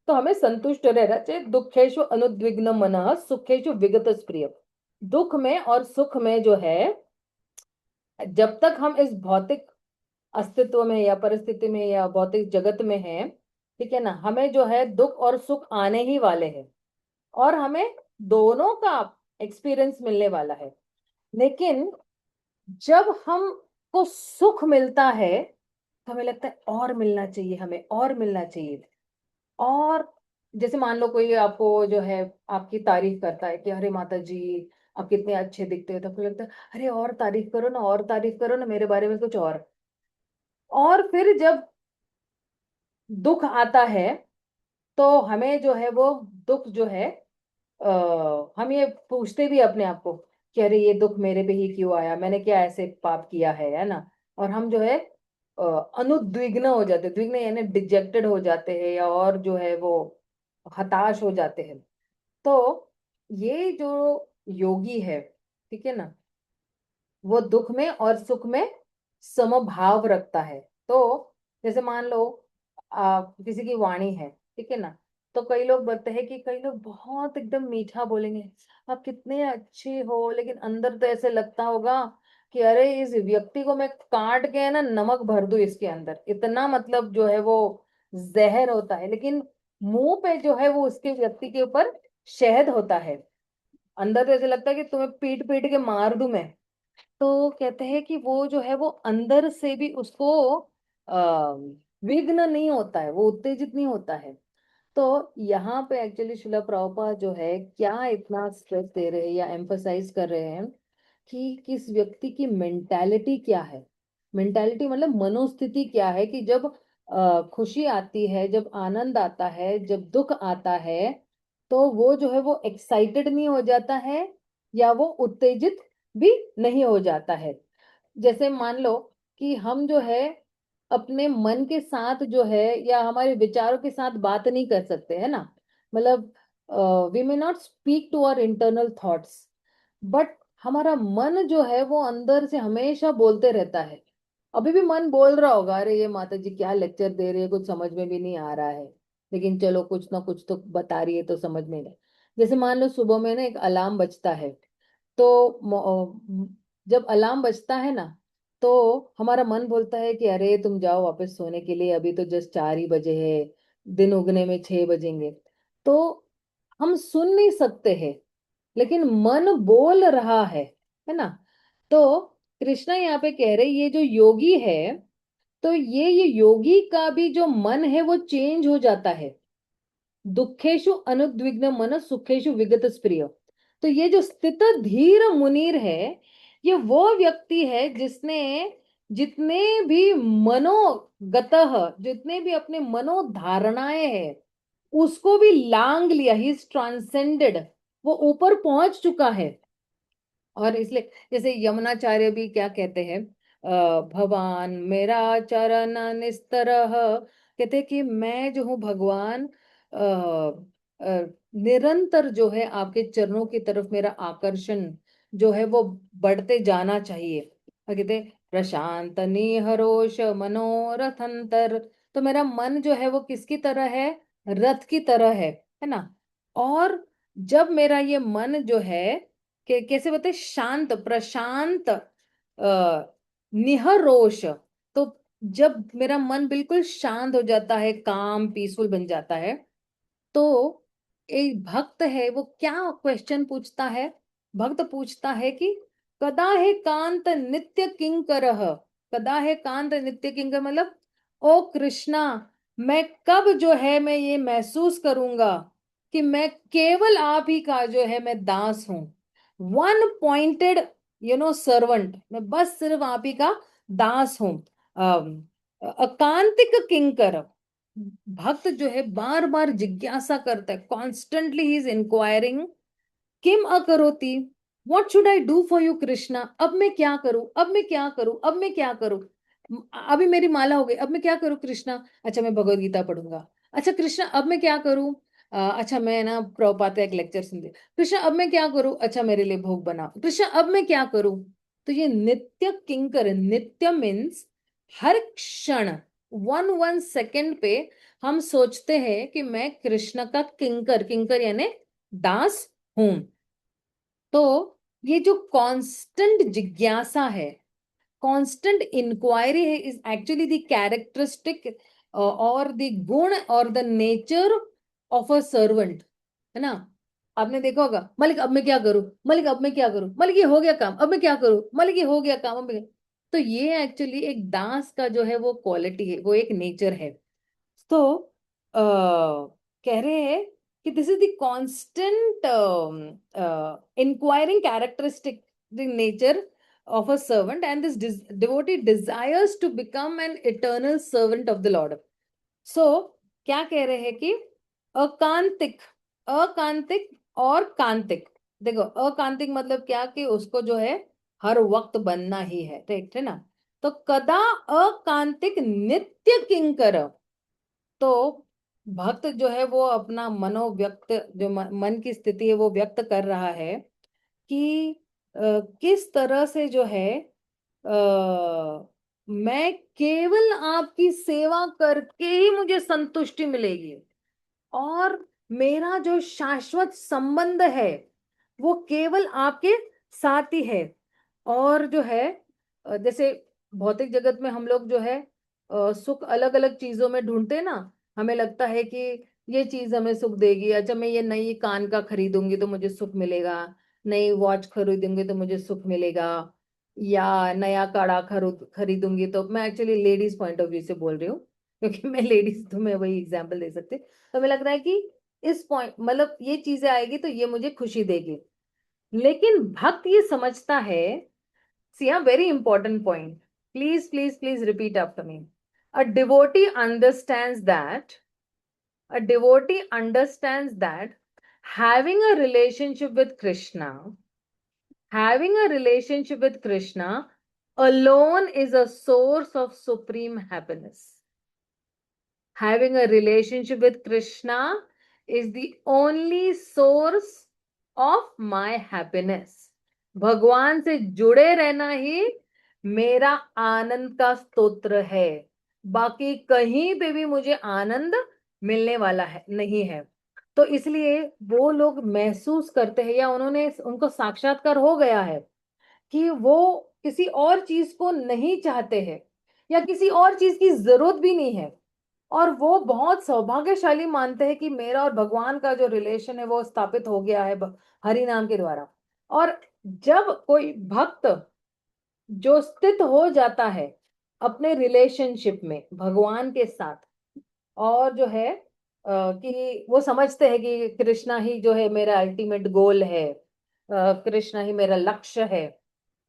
तो हमें संतुष्ट रहना चाहिए। दुखेशु अनुद्विग्न मनः सुखेशु विगत स्प्रिय। दुख में और सुख में जो है, जब तक हम इस भौतिक अस्तित्व में या परिस्थिति में या भौतिक जगत में हैं, ठीक है ना, हमें जो है दुख और सुख आने ही वाले हैं और हमें दोनों का एक्सपीरियंस मिलने वाला है। लेकिन जब हमको सुख मिलता है तो हमें लगता है और मिलना चाहिए, हमें और मिलना चाहिए। और जैसे मान लो कोई आपको जो है आपकी तारीफ करता है कि अरे माता जी आप कितने अच्छे दिखते हो, तो आपको लगता है अरे और तारीफ करो ना, और तारीफ करो ना मेरे बारे में कुछ और फिर जब दुख आता है तो हमें जो है वो दुख जो है हम ये पूछते भी अपने आप को कि अरे ये दुख मेरे पे ही क्यों आया, मैंने क्या ऐसे पाप किया है ना। और हम जो है अनुद्विग्न हो जाते, द्विग्न यानी डिजेक्टेड हो जाते हैं, या और जो है वो हताश हो जाते हैं। तो ये जो योगी है, ठीक है ना, वो दुख में और सुख में समभाव रखता है। तो जैसे मान लो किसी की वाणी है, ठीक है ना, तो कई लोग बोलते हैं कि कई लोग बहुत एकदम मीठा बोलेंगे, आप कितने अच्छे हो, लेकिन अंदर तो ऐसे लगता होगा कि अरे इस व्यक्ति को मैं काट के ना नमक भर दूं इसके अंदर, इतना मतलब जो है वो जहर होता है, लेकिन मुंह पे जो है वो उसके व्यक्ति के ऊपर शहद होता है। अंदर तो ऐसे लगता है कि तुम्हें पीट पीट के मार दूं मैं। तो कहते हैं कि वो जो है वो अंदर से भी उसको आ, विघ्न नहीं होता है, वो उत्तेजित नहीं होता है। तो यहाँ पे एक्चुअली शिला प्रभुपाद जो है क्या इतना स्ट्रेस दे रहे हैं या एम्फसाइज कर रहे हैं कि किस व्यक्ति की मेंटालिटी क्या है। मेंटालिटी मतलब मनोस्थिति क्या है, कि जब खुशी आती है, जब आनंद आता है, जब दुख आता है, तो वो जो है वो एक्साइटेड नहीं हो जाता है या वो उत्तेजित भी नहीं हो जाता है। जैसे मान लो कि हम जो है अपने मन के साथ जो है या हमारे विचारों के साथ बात नहीं कर सकते है ना, मतलब we may not speak to our internal thoughts, but हमारा मन जो है वो अंदर से हमेशा बोलते रहता है। अभी भी मन बोल रहा होगा अरे ये माता जी क्या लेक्चर दे रही है, कुछ समझ में भी नहीं आ रहा है, लेकिन चलो कुछ ना कुछ तो बता रही है तो समझ में नहीं। जैसे मान लो सुबह में ना एक अलार्म बजता है, तो जब अलार्म बजता है ना, तो हमारा मन बोलता है कि अरे तुम जाओ वापस सोने के लिए, अभी तो जस्ट 4 ही बजे है, दिन उगने में 6 बजेंगे। तो हम सुन नहीं सकते हैं, लेकिन मन बोल रहा है ना। तो कृष्णा यहाँ पे कह रहे ये जो योगी है, तो ये योगी का भी जो मन है वो चेंज हो जाता है। दुखेशु अनुद्विग्न मन सुखेशु विगत स्प्रिय। तो ये जो स्थित धीर मुनीर है, ये वो व्यक्ति है जिसने जितने भी मनोगतः, जितने भी अपने मनोधारणाएं हैं उसको भी लांग लिया, ही इज ट्रांसेंडेड, वो ऊपर पहुंच चुका है। और इसलिए जैसे यमुनाचार्य भी क्या कहते हैं, भगवान मेरा चरण निस्तरः, कहते कि मैं जो हूँ भगवान, निरंतर जो है आपके चरणों की तरफ मेरा आकर्षण जो है वो बढ़ते जाना चाहिए। और कहते प्रशांत निहरोष मनोरथंतर, तो मेरा मन जो है वो किसकी तरह है, रथ की तरह है ना। और जब मेरा ये मन जो है कैसे बताए, शांत प्रशांत निहरोष, तो जब मेरा मन बिल्कुल शांत हो जाता है, काम पीसफुल बन जाता है, तो एक भक्त है वो क्या क्वेश्चन पूछता है, भक्त पूछता है कि कदा है कांत नित्य किंकरः, कदा है कांत नित्य किंकर, मतलब ओ कृष्णा, मैं कब जो है मैं ये महसूस करूंगा कि मैं केवल आप ही का जो है मैं दास हूं, वन पॉइंटेड सर्वेंट, मैं बस सिर्फ आप ही का दास हूं। अकांतिक किंकर, भक्त जो है बार बार जिज्ञासा करता है, कॉन्स्टेंटली ही इज इंक्वायरिंग किम अकरोति, what should I do for you Krishna, अब मैं क्या करूं, अब मैं क्या करूं, अब मैं क्या करूं, अभी मेरी माला हो गई, अब मैं क्या करूं कृष्णा, अच्छा मैं भगवत गीता पढ़ूंगा, अच्छा कृष्णा अब मैं क्या करूं, अच्छा मैं ना प्रभुपाद का एक लेक्चर सुन लिया, कृष्णा अब मैं क्या करूं, अच्छा मेरे लिए भोग बना, कृष्णा अब मैं क्या करूं। तो ये नित्य किंकर, नित्य मीन्स हर क्षण, वन वन सेकंड पे हम सोचते हैं कि मैं कृष्ण का किंकर, किंकर यानी दास हूं। तो ये जो कांस्टेंट जिज्ञासा है, कांस्टेंट इंक्वायरी है, इज एक्चुअली द कैरेक्टरिस्टिक और द गुण और the nature of a servant, है ना। आपने देखा होगा, मालिक अब मैं क्या करूं, मालिक अब मैं क्या करूं, मालिक ये हो गया काम, अब मैं क्या करूं, मालिक ये हो गया काम, अब मैं तो ये एक्चुअली एक दास का जो है वो क्वालिटी है, वो एक नेचर है। तो कह रहे हैं कि this is the constant inquiring characteristic, the nature of a servant, and this devotee desires to become an eternal servant of the Lord. So क्या कह रहे हैं कि अकांतिक, अकांतिक और कांतिक, देखो अकांतिक मतलब क्या कि उसको जो है हर वक्त बनना ही है, ठीक है ना। तो कदा अकांतिक नित्य किंकर, तो भक्त जो है वो अपना मनोव्यक्त जो मन की स्थिति है वो व्यक्त कर रहा है कि किस तरह से जो है मैं केवल आपकी सेवा करके ही मुझे संतुष्टि मिलेगी, और मेरा जो शाश्वत संबंध है वो केवल आपके साथ ही है। और जो है जैसे भौतिक जगत में हम लोग जो है सुख अलग अलग चीजों में ढूंढते हैं ना, हमें लगता है कि ये चीज हमें सुख देगी, अच्छा मैं ये नई कान का खरीदूंगी तो मुझे सुख मिलेगा, नई वॉच खरीदूंगी तो मुझे सुख मिलेगा, या नया कड़ा खरीदूंगी, तो मैं actually ladies point of view से बोल रही हूँ क्योंकि मैं लेडीज, तो मैं वही एग्जाम्पल दे सकती, तो हमें लग रहा है कि इस पॉइंट मतलब ये चीजें आएगी तो ये मुझे खुशी देगी। लेकिन भक्त ये समझता है, see a very important point, please please please repeat after me, a devotee understands that, a devotee understands that having a relationship with Krishna, having a relationship with Krishna alone is a source of supreme happiness. Having a relationship with Krishna is the only source of my happiness. भगवान से जुड़े रहना ही मेरा आनंद का स्तोत्र है, बाकी कहीं पे भी मुझे आनंद मिलने वाला है नहीं है। तो इसलिए वो लोग महसूस करते हैं या उन्होंने उनको साक्षात्कार हो गया है कि वो किसी और चीज को नहीं चाहते हैं या किसी और चीज की जरूरत भी नहीं है, और वो बहुत सौभाग्यशाली मानते हैं कि मेरा और भगवान का जो रिलेशन है वो स्थापित हो गया है हरि नाम के द्वारा। और जब कोई भक्त जो स्थित हो जाता है अपने रिलेशनशिप में भगवान के साथ, और जो है कि वो समझते हैं कि कृष्णा ही जो है मेरा अल्टीमेट गोल है, कृष्णा ही मेरा लक्ष्य है,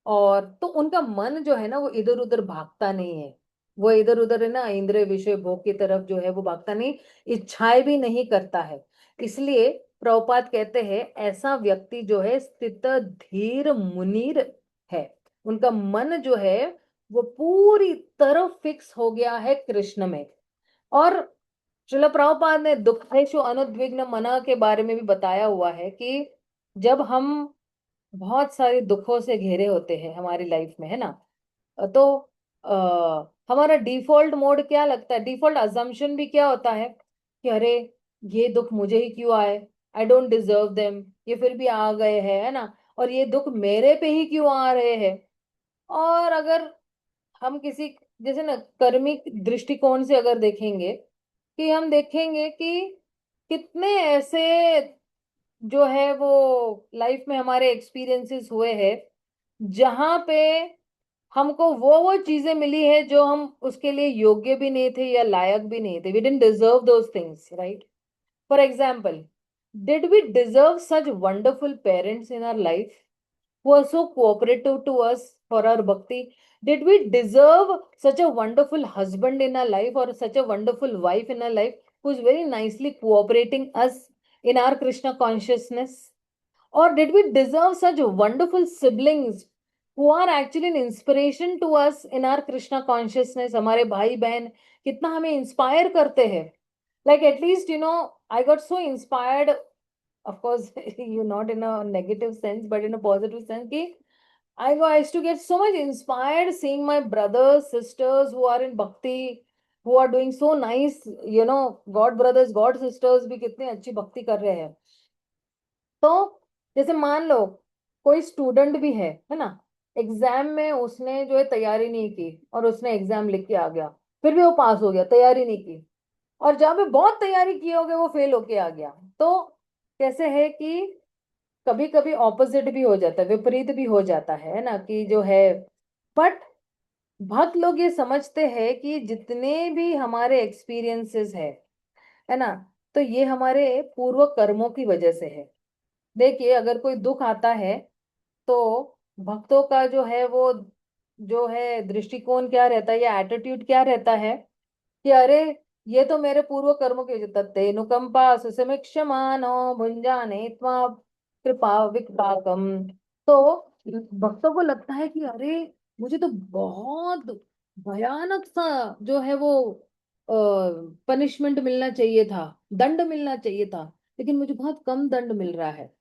और तो उनका मन जो है ना वो इधर उधर भागता नहीं है, वो इधर उधर है ना इंद्रिय विषय भोग की तरफ जो है वो भागता नहीं, इच्छाएं भी नहीं करता है। इसलिए प्रभुपाद कहते हैं ऐसा व्यक्ति जो है स्थित धीर मुनीर है, उनका मन जो है वो पूरी तरह फिक्स हो गया है कृष्ण में। और श्रील प्रभुपाद ने दुखेषु अनुद्विग्न मना के बारे में भी बताया हुआ है कि जब हम बहुत सारे दुखों से घिरे होते हैं हमारी लाइफ में, है ना, तो हमारा डिफॉल्ट मोड क्या लगता है, डिफॉल्ट अजम्पशन भी क्या होता है कि अरे ये दुख मुझे ही क्यों आए, आई डोंट डिजर्व देम, ये फिर भी आ गए हैं, है ना, और ये दुख मेरे पे ही क्यों आ रहे हैं। और अगर हम किसी, जैसे ना, कर्मिक दृष्टिकोण से अगर देखेंगे, कि हम देखेंगे कि कितने ऐसे जो है वो लाइफ में हमारे एक्सपीरियंसेस हुए हैं जहां पे हमको वो चीजें मिली है जो हम उसके लिए योग्य भी नहीं थे या लायक भी नहीं थे, we didn't deserve those things, right. For example, did we deserve such wonderful parents in our life who are so cooperative to us for our bhakti? Did we deserve such a wonderful husband in our life or such a wonderful wife in our life who is very nicely cooperating us in our Krishna consciousness? Or did we deserve such wonderful siblings who are actually an inspiration to us in our Krishna consciousness? हमारे भाई बहन कितना हमें inspire करते हैं, like at least I got so inspired, of course, you not in a negative sense but in a positive sense, कि I used to get so much inspired seeing my brothers sisters who are in bhakti, who are doing so nice, god brothers god sisters भी कितने अच्छी भक्ति कर रहे हैं। तो जैसे मान लो कोई स्टूडेंट भी है ना, एग्जाम में उसने जो है तैयारी नहीं की और उसने एग्जाम लिख के आ गया, फिर भी वो पास हो गया, तैयारी नहीं की। और जहाँ पे बहुत तैयारी की होगी वो फेल होके आ गया। तो कैसे है कि कभी कभी ऑपोजिट भी हो जाता है, विपरीत भी हो जाता है ना, कि जो है, बट बहुत लोग ये समझते हैं कि जितने भी हमारे एक्सपीरियंसेस है ना, तो ये हमारे पूर्व कर्मों की वजह से है। देखिए, अगर कोई दुख आता है तो भक्तों का जो है वो जो है दृष्टिकोण क्या रहता है या एटीट्यूड क्या रहता है कि अरे ये तो मेरे पूर्व कर्मों की वजह, तत्तेनुकंपा सुसमीक्षमानो भुंजाने त्वा कृपा विपाकम। तो भक्तों को लगता है कि अरे मुझे तो बहुत भयानक सा जो है वो पनिशमेंट मिलना चाहिए था, दंड मिलना चाहिए था, लेकिन मुझे बहुत कम दंड मिल रहा है।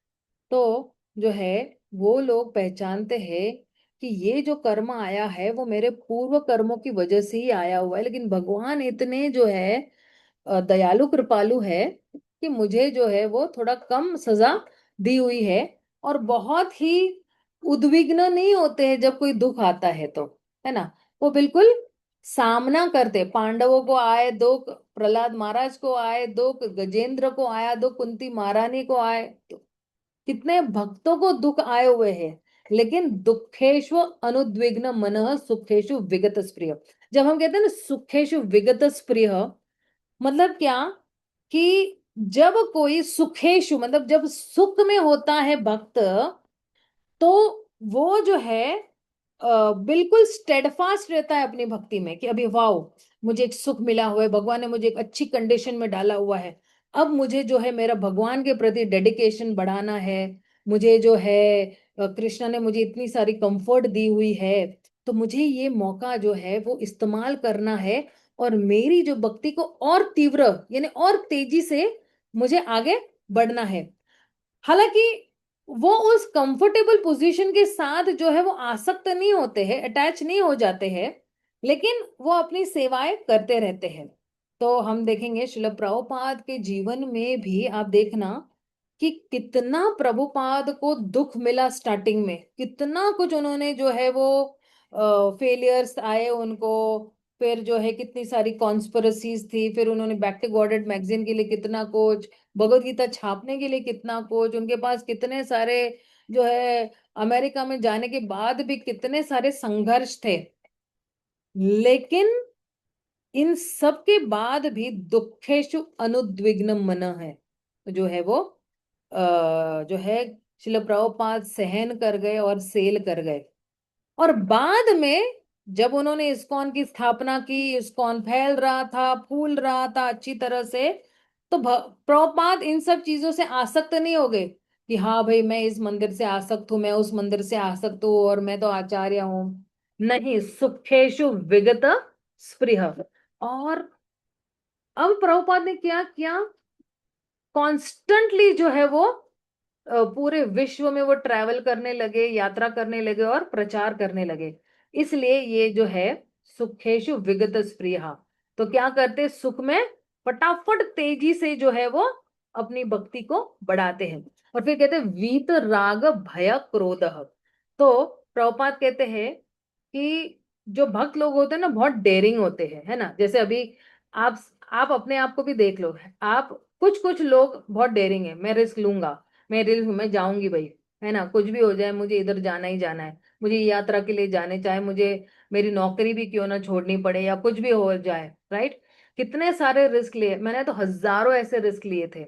तो जो है वो लोग पहचानते हैं कि ये जो कर्म आया है वो मेरे पूर्व कर्मों की वजह से ही आया हुआ है, लेकिन भगवान इतने जो है दयालु कृपालु है कि मुझे जो है वो थोड़ा कम सजा दी हुई है। और बहुत ही उद्विग्न नहीं होते हैं जब कोई दुख आता है तो, है ना, वो बिल्कुल सामना करते। पांडवों को आए दुख, प्रहलाद महाराज को आए दुख, गजेंद्र को आया दुख, कुंती महारानी को आए, कितने भक्तों को दुख आए हुए हैं, लेकिन दुखेशु अनुद्विग्न मनः सुखेशु विगत स्पृह। जब हम कहते हैं ना सुखेशु विगत स्पृह, मतलब क्या, कि जब कोई सुखेशु मतलब जब सुख में होता है भक्त, तो वो जो है बिल्कुल स्टेडफास्ट रहता है अपनी भक्ति में कि अभी वाओ, मुझे एक सुख मिला हुआ है, भगवान ने मुझे एक अच्छी कंडीशन में डाला हुआ है, अब मुझे जो है मेरा भगवान के प्रति डेडिकेशन बढ़ाना है। मुझे जो है कृष्णा ने मुझे इतनी सारी कंफर्ट दी हुई है, तो मुझे ये मौका जो है वो इस्तेमाल करना है और मेरी जो भक्ति को और तीव्र यानी और तेजी से मुझे आगे बढ़ना है। हालांकि वो उस कंफर्टेबल पोजीशन के साथ जो है वो आसक्त नहीं होते हैं, अटैच नहीं हो जाते हैं, लेकिन वो अपनी सेवाएं करते रहते हैं। तो हम देखेंगे श्रील प्रभुपाद के जीवन में भी आप देखना कि कितना प्रभुपाद को दुख मिला, स्टार्टिंग में कितना कुछ उन्होंने जो है वो फेलियर्स आए उनको, फिर जो है कितनी सारी कॉन्स्पिरसीज थी, फिर उन्होंने बैक टू गॉडेड मैगजीन के लिए कितना कुछ, भगवत गीता छापने के लिए कितना कुछ, उनके पास कितने सारे जो है अमेरिका में जाने के बाद भी कितने सारे संघर्ष थे, लेकिन इन सब के बाद भी दुखेशु अनुद्विग्न मन है, तो जो है वो जो है शिल प्रभुपाद सहन कर गए और सेल कर गए। और बाद में जब उन्होंने इस्कॉन की स्थापना की, इस्कॉन फैल रहा था, फूल रहा था अच्छी तरह से, तो प्रभुपाद इन सब चीजों से आसक्त नहीं हो गए कि हाँ भाई मैं इस मंदिर से आसक्त हूँ, मैं उस मंदिर से आसक्त हूँ और मैं तो आचार्य हूँ। नहीं, सुखेशु विगत स्पृह। और अब प्रभुपाद ने क्या किया, कॉन्स्टेंटली जो है वो पूरे विश्व में वो ट्रैवल करने लगे, यात्रा करने लगे और प्रचार करने लगे। इसलिए ये जो है सुखेशु विगत स्पृहा, तो क्या करते, सुख में फटाफट तेजी से जो है वो अपनी भक्ति को बढ़ाते हैं। और फिर कहते हैं वीत राग भय क्रोध। तो प्रभुपाद कहते हैं कि जो भक्त लोग होते हैं ना, बहुत डेयरिंग होते हैं, है ना। जैसे अभी आप आप अपने आप को भी देख लो, आप कुछ कुछ लोग बहुत डेयरिंग है, मैं रिस्क लूंगा, मैं जाऊंगी भाई, है ना, कुछ भी हो जाए मुझे इधर जाना ही जाना है, मुझे यात्रा के लिए जाने, चाहे मुझे मेरी नौकरी भी क्यों ना छोड़नी पड़े या कुछ भी हो जाए, राइट। कितने सारे रिस्क लिए, मैंने तो हजारों ऐसे रिस्क लिए थे।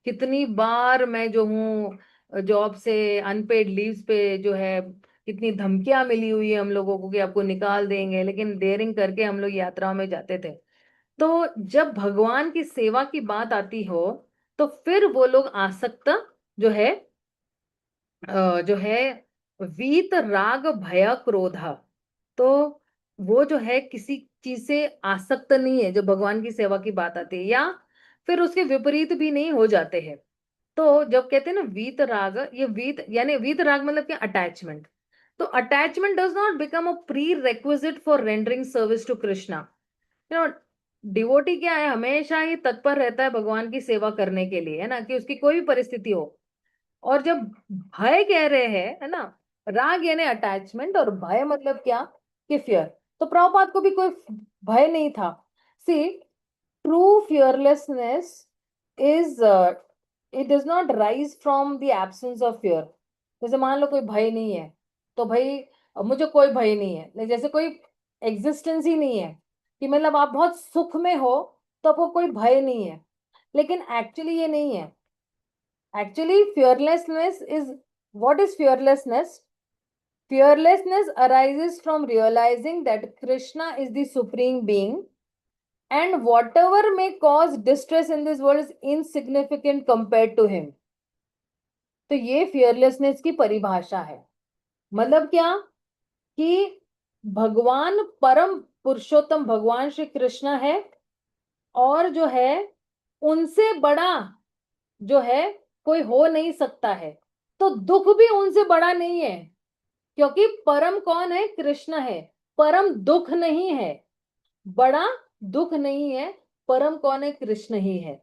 कितनी बार मैं जो हूँ जॉब से अनपेड लीव्स पे जो है, कितनी धमकियां मिली हुई है हम लोगों को कि आपको निकाल देंगे, लेकिन डेयरिंग करके हम लोग यात्राओं में जाते थे। तो जब भगवान की सेवा की बात आती हो, तो फिर वो लोग आसक्त जो है जो है वीत राग भय क्रोधा, तो वो जो है किसी चीज से आसक्त नहीं है, जो भगवान की सेवा की बात आती है, या फिर उसके विपरीत भी नहीं हो जाते हैं। तो जब कहते हैं ना वीत राग, ये वीत यानी वीत राग मतलब क्या, अटैचमेंट। तो attachment does not become a prerequisite for rendering service to Krishna. You know, devotee क्या है, हमेशा ही तत्पर रहता है भगवान की सेवा करने के लिए, है ना, कि उसकी कोई भी परिस्थिति हो। और जब भय कह रहे हैं, है ना, राग यानी अटैचमेंट और भय मतलब क्या, कि फियर। तो प्रभुपाद को भी कोई भय नहीं था। See, true fearlessness is, it does not rise from the absence of fear. जैसे मान लो कोई भय नहीं है, तो भाई मुझे कोई भय नहीं है, जैसे कोई एग्जिस्टेंस ही नहीं है, कि मतलब आप बहुत सुख में हो तो आपको कोई भय नहीं है। लेकिन एक्चुअली ये नहीं है। Actually, fearlessness is, what is fearlessness? Fearlessness arises from realizing that Krishna is the supreme being, and whatever may cause distress in this world is insignificant compared to him. तो ये fearlessness की परिभाषा है। मतलब क्या, कि भगवान परम पुरुषोत्तम भगवान श्री कृष्ण है, और जो है उनसे बड़ा जो है कोई हो नहीं सकता है। तो दुख भी उनसे बड़ा नहीं है, क्योंकि परम कौन है, कृष्ण है। परम दुख नहीं है, बड़ा दुख नहीं है। परम कौन है, कृष्ण ही है।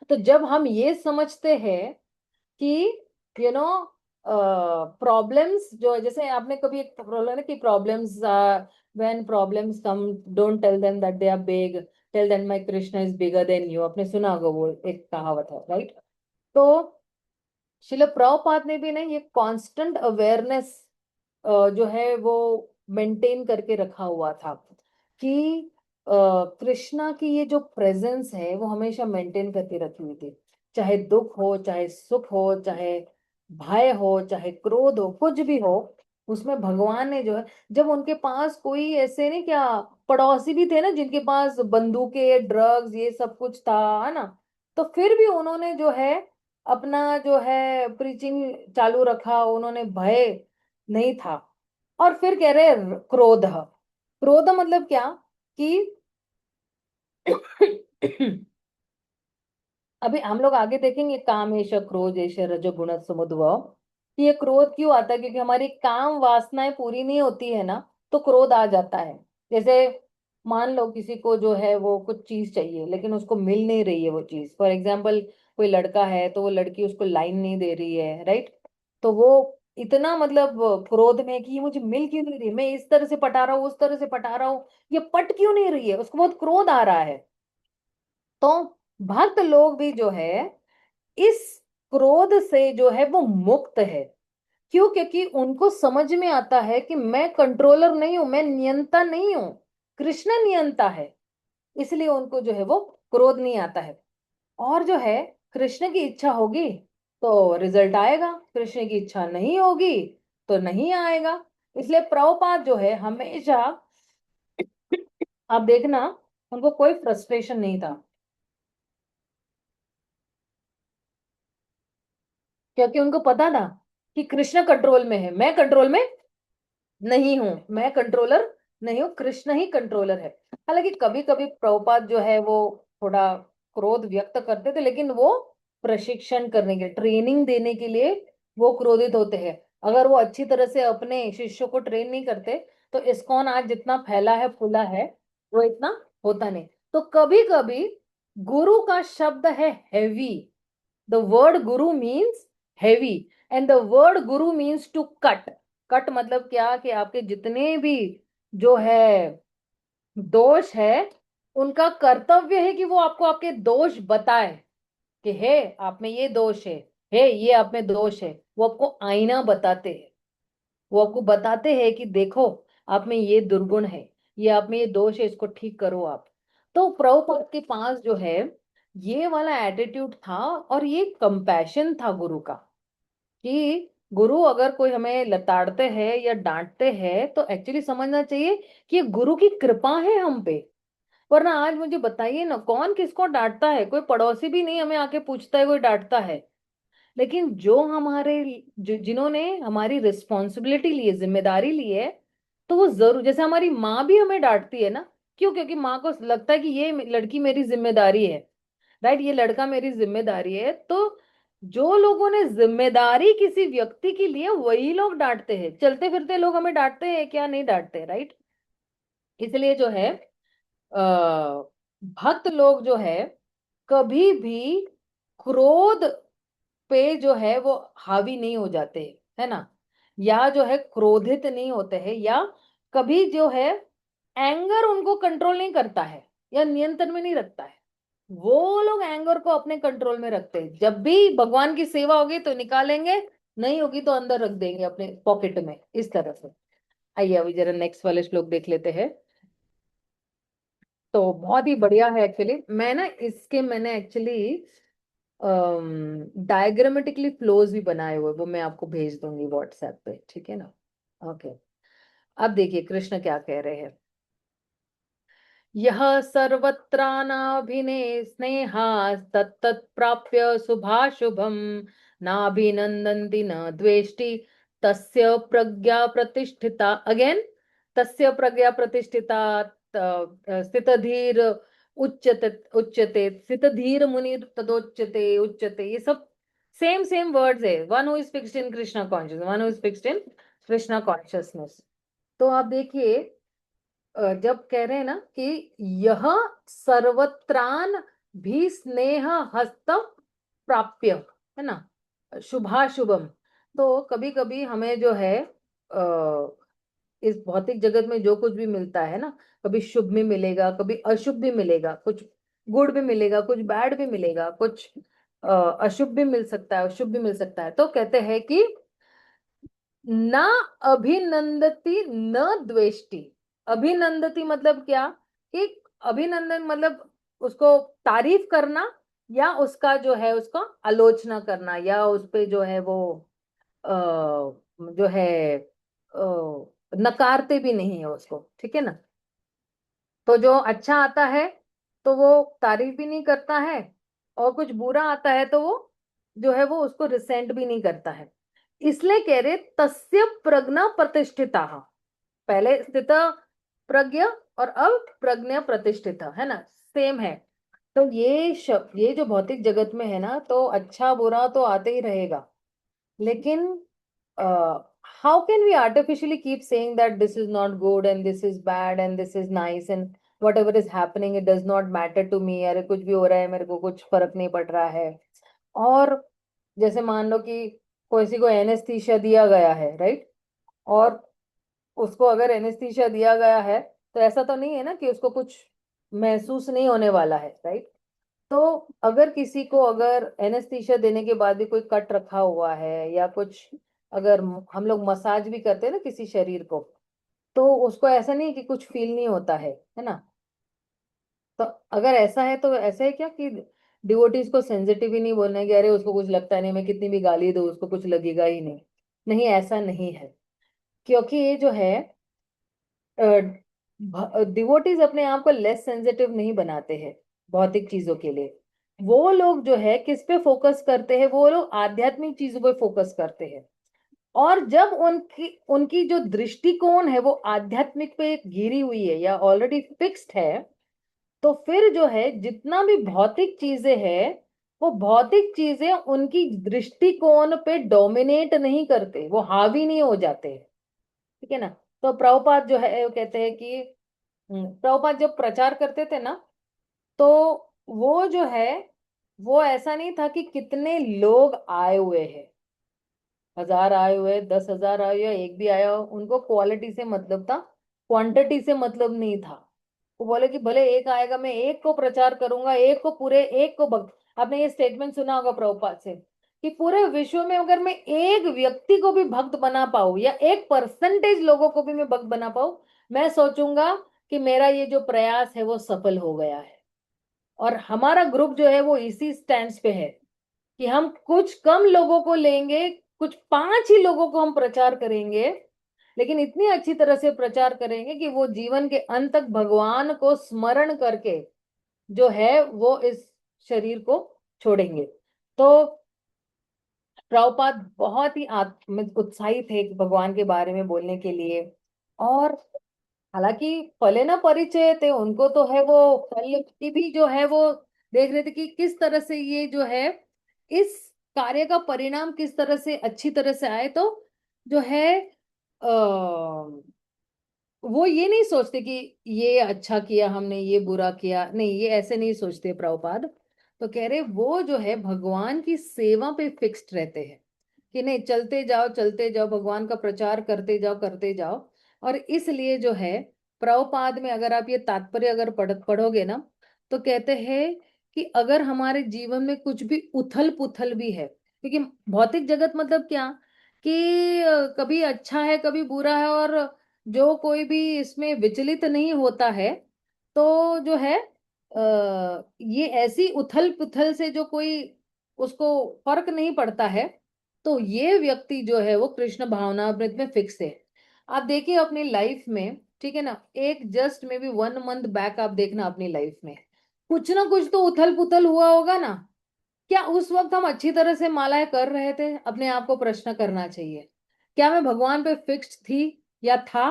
तो जब हम ये समझते हैं कि यू नो प्रॉब्लम्स जो, जैसे आपने कभी एक प्रॉब्लम है कि problems, when problems come, don't tell them that they are big, tell them my Krishna is bigger than you. आपने सुना होगा, वो एक कहावत है, राइट। तो शिल प्रभुपाद ने भी ना ये कांस्टेंट अवेयरनेस जो है वो मेंटेन करके रखा हुआ था, कि कृष्णा की ये जो प्रेजेंस है वो हमेशा मेंटेन करके रखी हुई थी। चाहे दुख हो, चाहे सुख हो, चाहे भय हो, चाहे क्रोध हो, कुछ भी हो, उसमें भगवान ने जो है, जब उनके पास कोई ऐसे नहीं क्या, पड़ोसी भी थे ना जिनके पास बंदूकें, ड्रग्स, ये सब कुछ था, है ना, तो फिर भी उन्होंने जो है अपना जो है प्रीचिंग चालू रखा, उन्होंने भय नहीं था। और फिर कह रहे क्रोध। क्रोध मतलब क्या, कि अभी हम लोग आगे देखेंगे, काम एश क्रोध एश रजोगुण समुद्भव, कि ये क्रोध क्यों आता है, क्योंकि हमारी काम वासनाएं पूरी नहीं होती है ना, तो क्रोध आ जाता है। जैसे मान लो किसी को जो है वो कुछ चीज चाहिए, लेकिन उसको मिल नहीं रही है वो चीज। फॉर एग्जाम्पल, कोई लड़का है तो वो लड़की उसको लाइन नहीं दे रही है, राइट। तो वो इतना मतलब क्रोध में है कि ये मुझे मिल क्यों नहीं रही, मैं इस तरह से पटा रहा हूँ, उस तरह से पटा रहा हूँ, ये पट क्यों नहीं रही है, उसको बहुत क्रोध आ रहा है। तो भक्त लोग भी जो है इस क्रोध से जो है वो मुक्त है। क्यों, क्योंकि उनको समझ में आता है कि मैं कंट्रोलर नहीं हूं, मैं नियंता नहीं हूं, कृष्ण नियंता है। इसलिए उनको जो है वो क्रोध नहीं आता है। और जो है कृष्ण की इच्छा होगी तो रिजल्ट आएगा, कृष्ण की इच्छा नहीं होगी तो नहीं आएगा। इसलिए प्रभुपाद जो है हमेशा, आप देखना, उनको कोई फ्रस्ट्रेशन नहीं था, क्योंकि उनको पता था कि कृष्ण कंट्रोल में है, मैं कंट्रोल में नहीं हूं, मैं कंट्रोलर नहीं, वो कृष्ण ही कंट्रोलर है। हालांकि कभी कभी प्रभुपाद जो है वो थोड़ा क्रोध व्यक्त करते थे, लेकिन वो प्रशिक्षण करने के, ट्रेनिंग देने के लिए वो क्रोधित होते हैं। अगर वो अच्छी तरह से अपने शिष्यों को ट्रेन नहीं करते तो इस्कॉन आज जितना फैला है फूला है वो इतना होता नहीं। तो कभी कभी गुरु का शब्द है heavy. The word Guru means heavy, and the word Guru means to cut. Cut मतलब क्या, कि आपके जितने भी जो है दोष है, उनका कर्तव्य है कि वो आपको आपके दोष बताए कि हे आप में ये दोष है ये आप में दोष है। वो आपको आईना बताते हैं, वो आपको बताते हैं कि देखो आप में ये दुर्गुण है, ये आप में ये दोष है, इसको ठीक करो आप। तो प्रभुपाद के पास जो है ये वाला एटीट्यूड था, और ये कंपैशन था गुरु का, कि गुरु अगर कोई हमें लताड़ते हैं या डांटते हैं तो एक्चुअली समझना चाहिए कि ये गुरु की कृपा है हम पे। वरना आज मुझे बताइए ना, कौन किसको डांटता है? कोई पड़ोसी भी नहीं हमें आके पूछता है कोई डांटता है। लेकिन जो हमारे, जिन्होंने हमारी रिस्पॉन्सिबिलिटी ली है, जिम्मेदारी ली है, तो वो जरूर, जैसे हमारी माँ भी हमें डांटती है ना, क्यों? क्योंकि माँ को लगता है कि ये लड़की मेरी जिम्मेदारी है, राइट, ये लड़का मेरी जिम्मेदारी है। तो जो लोगों ने जिम्मेदारी किसी व्यक्ति की ली है वही लोग डांटते हैं। चलते फिरते लोग हमें डांटते हैं क्या? नहीं डांटते, राइट। इसलिए जो है भक्त लोग जो है कभी भी क्रोध पे जो है वो हावी नहीं हो जाते, है ना, या जो है क्रोधित नहीं होते हैं, या कभी जो है एंगर उनको कंट्रोल नहीं करता है या नियंत्रण में नहीं रखता है। वो लोग एंगर को अपने कंट्रोल में रखते हैं। जब भी भगवान की सेवा होगी तो निकालेंगे, नहीं होगी तो अंदर रख देंगे अपने पॉकेट में, इस तरह से। आइए अभी जरा नेक्स्ट वाले श्लोक देख लेते हैं। तो बहुत ही बढ़िया है एक्चुअली। मैंने एक्चुअली डायग्रामेटिकली फ्लोज भी बनाए हुए, वो मैं आपको भेज दूंगी व्हाट्सएप पे, ठीक है ना। ओके, अब देखिए कृष्ण क्या कह रहे हैं। यह सर्वत्रानाभिने स्नेहा तत्तत् प्राप्य शुभाशुभम नाभिनंदन्ति न द्वेष्टि तस्य प्रज्ञा प्रतिष्ठिता। अगेन, तस्य प्रज्ञा प्रतिष्ठिता स्थितधीर उच्यते। उच्यते स्थितधीर मुनि तदोच्यते उच्यते। ये सब सेम सेम वर्ड्स है। One who is fixed in Krishna conscious, one who is fixed in Krishna consciousness. तो आप देखिए, जब कह रहे हैं ना कि यह सर्वत्रान भी स्नेह हस्त प्राप्य, है ना, शुभाशुभम। तो कभी कभी हमें जो है इस भौतिक जगत में जो कुछ भी मिलता है ना, कभी शुभ भी मिलेगा, कभी अशुभ भी मिलेगा, कुछ गुड भी मिलेगा, कुछ बैड भी मिलेगा, कुछ अशुभ भी मिल सकता है, शुभ भी मिल सकता है। तो कहते हैं कि ना अभिनंदती न द्वेष्टि। अभिनंदती मतलब क्या, कि अभिनंदन मतलब उसको तारीफ करना, या उसका जो है उसको आलोचना करना, या उस पे जो है वो जो है नकारते भी नहीं है उसको, ठीक है ना। तो जो अच्छा आता है तो वो तारीफ भी नहीं करता है, और कुछ बुरा आता है तो वो जो है वो उसको रिसेंट भी नहीं करता है। इसलिए कह रहे तस्य प्रज्ञा प्रतिष्ठिता। पहले स्थित प्रज्ञ और अब प्रज्ञा प्रतिष्ठिता, है ना, सेम है। तो ये शब्द, ये जो भौतिक जगत में है ना, तो अच्छा बुरा तो आते ही रहेगा, लेकिन how can we artificially keep saying that this is not good and this is bad and this is nice and whatever is happening it does not matter to me? अरे कुछ भी हो रहा है मेरे को कुछ फर्क नहीं पड़ रहा है। और जैसे मान लो कि किसी को एनेस्थीसिया दिया गया है, राइट, और उसको अगर एनेस्थीसिया दिया गया है तो ऐसा तो नहीं है ना कि उसको कुछ महसूस नहीं होने वाला है, राइट। तो अगर किसी को अगर एनेस्थीसिया देने के बाद भी कोई कट रखा हुआ है या कुछ, अगर हम लोग मसाज भी करते हैं ना किसी शरीर को, तो उसको ऐसा नहीं है कि कुछ फील नहीं होता है ना। तो अगर ऐसा है तो ऐसा है क्या कि डिवोटीज को सेंसिटिव ही नहीं बोलना है कि अरे उसको कुछ लगता नहीं, मैं कितनी भी गाली दूं उसको कुछ लगेगा ही नहीं। नहीं, ऐसा नहीं है। क्योंकि ये जो है डिवोटीज अपने आप को लेस सेंसिटिव नहीं बनाते हैं भौतिक चीजों के लिए। वो लोग जो है किस पे फोकस करते हैं, वो लोग आध्यात्मिक चीजों पे फोकस करते हैं। और जब उनकी उनकी जो दृष्टिकोण है वो आध्यात्मिक पे घिरी हुई है या ऑलरेडी फिक्स्ड है, तो फिर जो है जितना भी भौतिक चीजें हैं, वो भौतिक चीजें उनकी दृष्टिकोण पे डोमिनेट नहीं करते, वो हावी नहीं हो जाते। ठीक है ना। तो प्रभुपाद जो है वो कहते हैं कि प्रभुपाद जब प्रचार करते थे ना, तो वो जो है वो ऐसा नहीं था कि कितने लोग आए हुए हैं, 1000 आए हुए, 10,000 आए हुए, एक भी आया हो, उनको क्वालिटी से मतलब था, क्वांटिटी से मतलब नहीं था। वो बोले कि भले एक आएगा, मैं एक को प्रचार करूंगा, एक को पूरे एक को भक्त। आपने ये स्टेटमेंट सुना होगा प्रभुपाद से कि पूरे विश्व में अगर मैं एक व्यक्ति को भी भक्त बना पाऊं या 1% लोगों को भी मैं भक्त बना पाऊं, मैं सोचूंगा कि मेरा ये जो प्रयास है वो सफल हो गया है। और हमारा ग्रुप जो है वो इसी स्टैंड पे है कि हम कुछ कम लोगों को लेंगे, कुछ 5 ही लोगों को हम प्रचार करेंगे, लेकिन इतनी अच्छी तरह से प्रचार करेंगे कि वो जीवन के अंत तक भगवान को स्मरण करके जो है वो इस शरीर को छोड़ेंगे। तो प्रभुपाद बहुत ही आत्म उत्साहित थे भगवान के बारे में बोलने के लिए। और हालांकि फले न परिचय थे, उनको तो है वो फल की भी जो है वो देख रहे थे कि किस तरह से ये जो है इस कार्य का परिणाम किस तरह से अच्छी तरह से आए। तो जो है वो ये नहीं सोचते कि ये अच्छा किया हमने, ये बुरा किया, नहीं, ये ऐसे नहीं सोचते प्रभुपाद। तो कह रहे वो जो है भगवान की सेवा पे फिक्स्ड रहते हैं कि नहीं, चलते जाओ चलते जाओ, भगवान का प्रचार करते जाओ। और इसलिए जो है प्रभुपाद में अगर आप ये तात्पर्य अगर पढ़ोगे ना, तो कहते हैं कि अगर हमारे जीवन में कुछ भी उथल पुथल भी है, क्योंकि भौतिक जगत मतलब क्या कि कभी अच्छा है कभी बुरा है, और जो कोई भी इसमें विचलित नहीं होता है, तो जो है ये ऐसी उथल पुथल से जो कोई उसको फर्क नहीं पड़ता है, तो ये व्यक्ति जो है वो कृष्ण भावनामृत में फिक्स है। आप देखिए अपनी लाइफ में, ठीक है ना, एक जस्ट में भी 1 मंथ बैक आप देखना अपनी लाइफ में कुछ ना कुछ तो उथल पुथल हुआ होगा ना। क्या उस वक्त हम अच्छी तरह से मालाएं कर रहे थे? अपने आप को प्रश्न करना चाहिए। क्या मैं भगवान पे फिक्स्ड थी या था,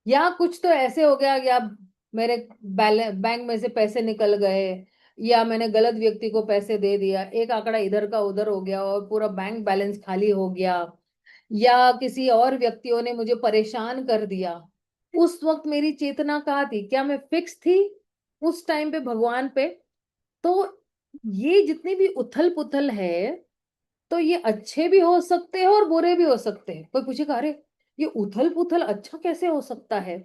या कुछ तो ऐसे हो गया, या मेरे बैंक में से पैसे निकल गए, या मैंने गलत व्यक्ति को पैसे दे दिया, एक आंकड़ा इधर का उधर हो गया और पूरा बैंक बैलेंस खाली हो गया, या किसी और व्यक्तियों ने मुझे परेशान कर दिया। उस वक्त मेरी चेतना कहाँ थी? क्या मैं फिक्स थी उस टाइम पे भगवान पे? तो ये जितनी भी उथल पुथल है, तो ये अच्छे भी हो सकते हैं और बुरे भी हो सकते हैं। कोई पूछेगा अरे ये उथल पुथल अच्छा कैसे हो सकता है?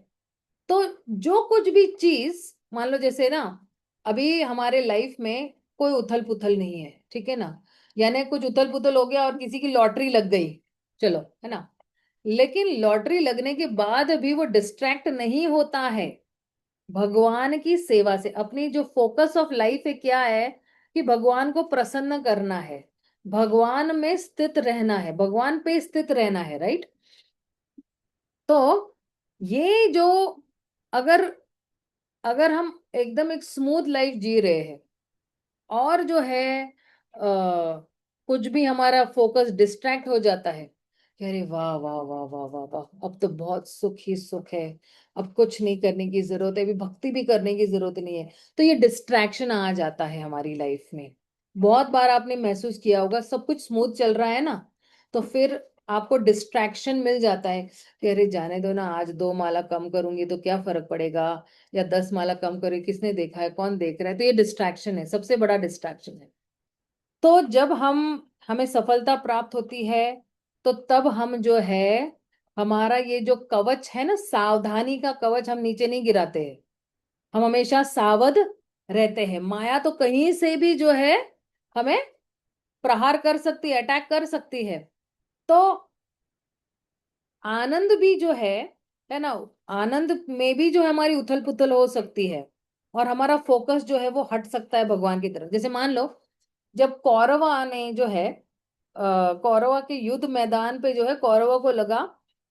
तो जो कुछ भी चीज, मान लो जैसे ना, अभी हमारे लाइफ में कोई उथल पुथल नहीं है, ठीक है ना, यानी कुछ उथल पुथल हो गया और किसी की लॉटरी लग गई, चलो, है ना, लेकिन लॉटरी लगने के बाद भी वो डिस्ट्रैक्ट नहीं होता है भगवान की सेवा से। अपनी जो फोकस ऑफ लाइफ है क्या है कि भगवान को प्रसन्न करना है, भगवान में स्थित रहना है, भगवान पे स्थित रहना है, राइट। तो ये जो, अगर अगर हम एकदम एक स्मूथ लाइफ जी रहे हैं और जो है कुछ भी हमारा फोकस डिस्ट्रैक्ट हो जाता है कि अरे वाह वाह वाह वाह वाह वाह, अब तो बहुत सुख ही सुख है, अब कुछ नहीं करने की जरूरत है, अभी भक्ति भी करने की जरूरत नहीं है, तो ये डिस्ट्रैक्शन आ जाता है हमारी लाइफ में। बहुत बार आपने महसूस किया होगा, सब कुछ स्मूथ चल रहा है ना, तो फिर आपको डिस्ट्रैक्शन मिल जाता है कि अरे जाने दो ना, आज 2 माला कम करूंगी तो क्या फर्क पड़ेगा, या 10 माला कम करी, किसने देखा है, कौन देख रहा है। तो ये डिस्ट्रैक्शन है, सबसे बड़ा डिस्ट्रैक्शन है। तो जब हमें सफलता प्राप्त होती है, तो तब हम जो है, हमारा ये जो कवच है ना, सावधानी का कवच, हम नीचे नहीं गिराते हैं, हम हमेशा सावध रहते हैं। माया तो कहीं से भी जो है हमें प्रहार कर सकती है, अटैक कर सकती है। तो आनंद भी जो है ना, आनंद में भी जो है हमारी उथल पुथल हो सकती है, और हमारा फोकस जो है वो हट सकता है भगवान की तरफ। जैसे मान लो, जब कौरवा ने जो है कौरवा के युद्ध मैदान पे जो है कौरवों को लगा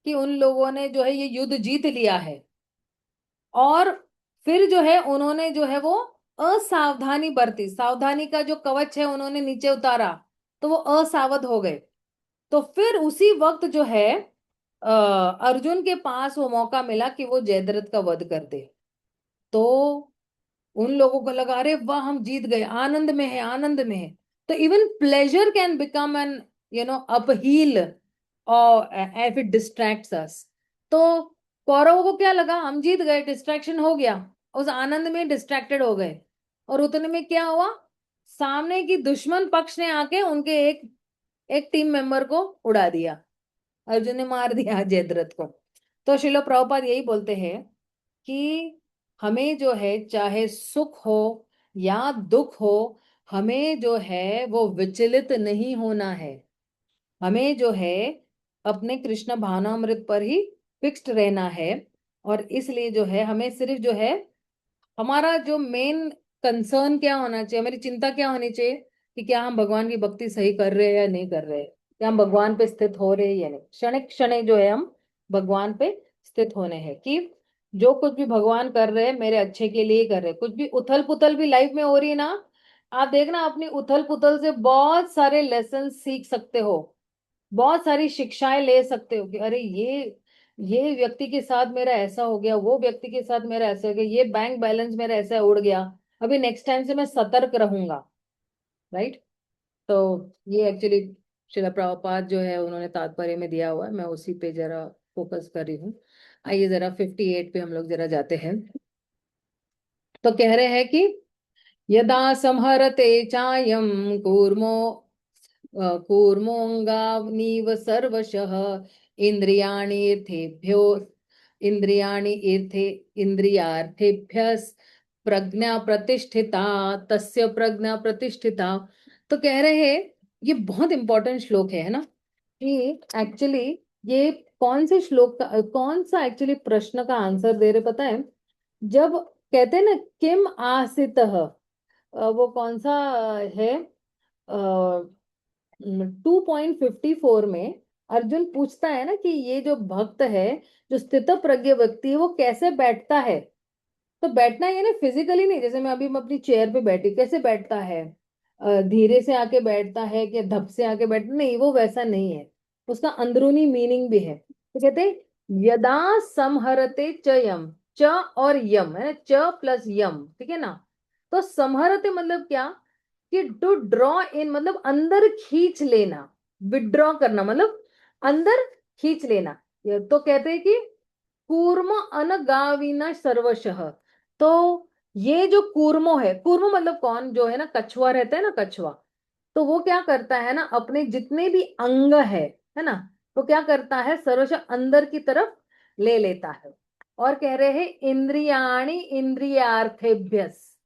कि उन लोगों ने जो है ये युद्ध जीत लिया है, और फिर जो है उन्होंने जो है वो असावधानी बरती, सावधानी का जो कवच है उन्होंने नीचे उतारा, तो वो असावध हो गए। तो फिर उसी वक्त जो है अर्जुन के पास वो मौका मिला कि वो जयद्रथ का वध कर दे। तो उन लोगों को लगा अरे वाह हम जीत गए, आनंद में है, आनंद में है। तो even pleasure can become an uphill और इफ इट डिस्ट्रैक्ट्स अस। तो कौरवों को क्या लगा, हम जीत गए, डिस्ट्रैक्शन हो गया, उस आनंद में डिस्ट्रैक्टेड हो गए। और उतने में क्या हुआ, सामने की दुश्मन पक्ष ने आके उनके एक एक टीम मेंबर को उड़ा दिया, अर्जुन ने मार दिया जयद्रथ को। तो श्रील प्रभुपाद यही बोलते हैं कि हमें जो है चाहे सुख हो या दुख हो, हमें जो है वो विचलित नहीं होना है। हमें जो है अपने कृष्ण भावनामृत पर ही फिक्स्ड रहना है। और इसलिए जो है हमें सिर्फ जो है हमारा जो मेन कंसर्न क्या होना चाहिए, हमारी चिंता क्या होनी चाहिए कि क्या हम भगवान की भक्ति सही कर रहे हैं या नहीं कर रहे हैं, क्या हम भगवान पे स्थित हो रहे हैं या नहीं। क्षण क्षण जो है हम भगवान पे स्थित होने हैं कि जो कुछ भी भगवान कर रहे हैं मेरे अच्छे के लिए ही कर रहे हैं। कुछ भी उथल पुथल भी लाइफ में हो रही है ना, आप देखना अपनी उथल पुथल से बहुत सारे लेसन सीख सकते हो, बहुत सारी शिक्षाएं ले सकते हो कि अरे ये व्यक्ति के साथ मेरा ऐसा हो गया, वो व्यक्ति के साथ मेरा ऐसा हो गया, ये बैंक बैलेंस मेरा ऐसा उड़ गया, अभी नेक्स्ट टाइम से मैं सतर्क रहूंगा। राइट। तो ये एक्चुअली शिला प्रभुपाद जो है उन्होंने तात्पर्य में दिया हुआ है, मैं उसी पे जरा फोकस कर रही हूँ। आइए जरा 58 पे हम लोग जरा जाते हैं। तो कह रहे हैं कि यदा संहरते चायम कूर्मो कूर्मोऽङ्गानीव सर्वशः इन्द्रियाणि इर्थेभ्यो इन्द्रियाणि इर्थे इन्द्रियार्थेभ्यः प्रज्ञा प्रतिष्ठिता तस्य प्रज्ञा प्रतिष्ठिता। तो कह रहे हैं ये बहुत इंपॉर्टेंट श्लोक है ना, कि एक्चुअली ये कौन से श्लोक का कौन सा एक्चुअली प्रश्न का आंसर दे रहे पता है। जब कहते हैं ना किम आसित, वो कौन सा है, 2.54 में अर्जुन पूछता है ना कि ये जो भक्त है, जो स्थित प्रज्ञ व्यक्ति है, वो कैसे बैठता है। तो बैठना ये ना फिजिकली नहीं, जैसे मैं अपनी चेयर पे बैठी कैसे बैठता है, धीरे से आके बैठता है कि धप से आके बैठता, नहीं वो वैसा नहीं है, उसका अंदरूनी मीनिंग भी है। तो कहते हैं यदा समहरते च यम, च और यम है, च प्लस यम, ठीक है ना। तो समहरते मतलब क्या, कि टू ड्रॉ इन मतलब अंदर खींच लेना, विड्रॉ करना मतलब अंदर खींच लेना। ये तो कहते हैं कि कूर्म अनगाविना सर्वशः। तो ये जो कूर्मो है, कूर्मो मतलब कौन, जो है ना कछुआ रहता है ना, कछुआ, तो वो क्या करता है ना अपने जितने भी अंग है ना, तो क्या करता है सर्वशः अंदर की तरफ ले लेता है। और कह रहे हैं इंद्रियाणि इंद्रियार्थेभ्यस,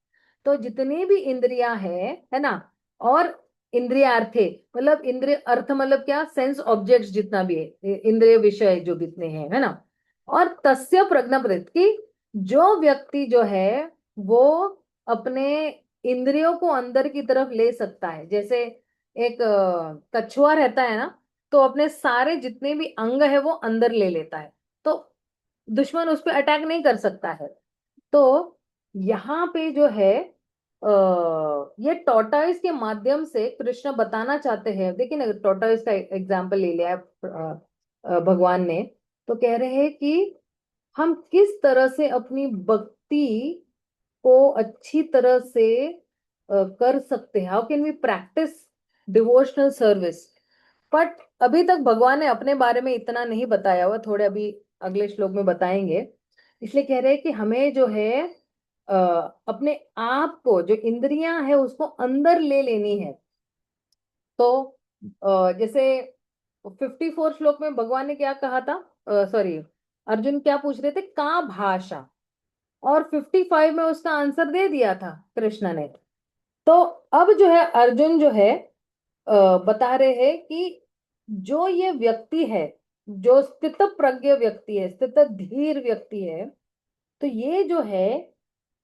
तो जितनी भी इंद्रियां है ना, और इंद्रियार्थे मतलब इंद्रिय अर्थ मतलब क्या, सेंस ऑब्जेक्ट्स जितना भी है, इंद्रिय विषय जो जितने हैं है ना। और तस्य प्रज्ञाप्रत की जो व्यक्ति जो है वो अपने इंद्रियों को अंदर की तरफ ले सकता है, जैसे एक कछुआ रहता है ना, तो अपने सारे जितने भी अंग है वो अंदर ले लेता है, तो दुश्मन उस पर अटैक नहीं कर सकता है। तो यहाँ पे जो है ये टॉर्टॉइस के माध्यम से कृष्ण बताना चाहते हैं। देखिए ना टॉर्टॉइस का एग्जाम्पल ले लिया है भगवान ने। तो कह रहे हैं कि हम किस तरह से अपनी भक्ति को अच्छी तरह से कर सकते हैं, how can we practice devotional service. But अभी तक भगवान ने अपने बारे में इतना नहीं बताया हुआ, थोड़े अभी अगले श्लोक में बताएंगे। इसलिए कह रहे हैं कि हमें जो है अ, अपने आप को जो इंद्रियां है उसको अंदर ले लेनी है। तो जैसे 54 श्लोक में भगवान ने क्या कहा था, सॉरी अर्जुन क्या पूछ रहे थे, का भाषा, और 55 में उसका आंसर दे दिया था कृष्ण ने। तो अब जो है अर्जुन जो है बता रहे हैं कि जो ये व्यक्ति है, जो स्थित प्रज्ञ व्यक्ति है, स्थित धीर व्यक्ति है, तो ये जो है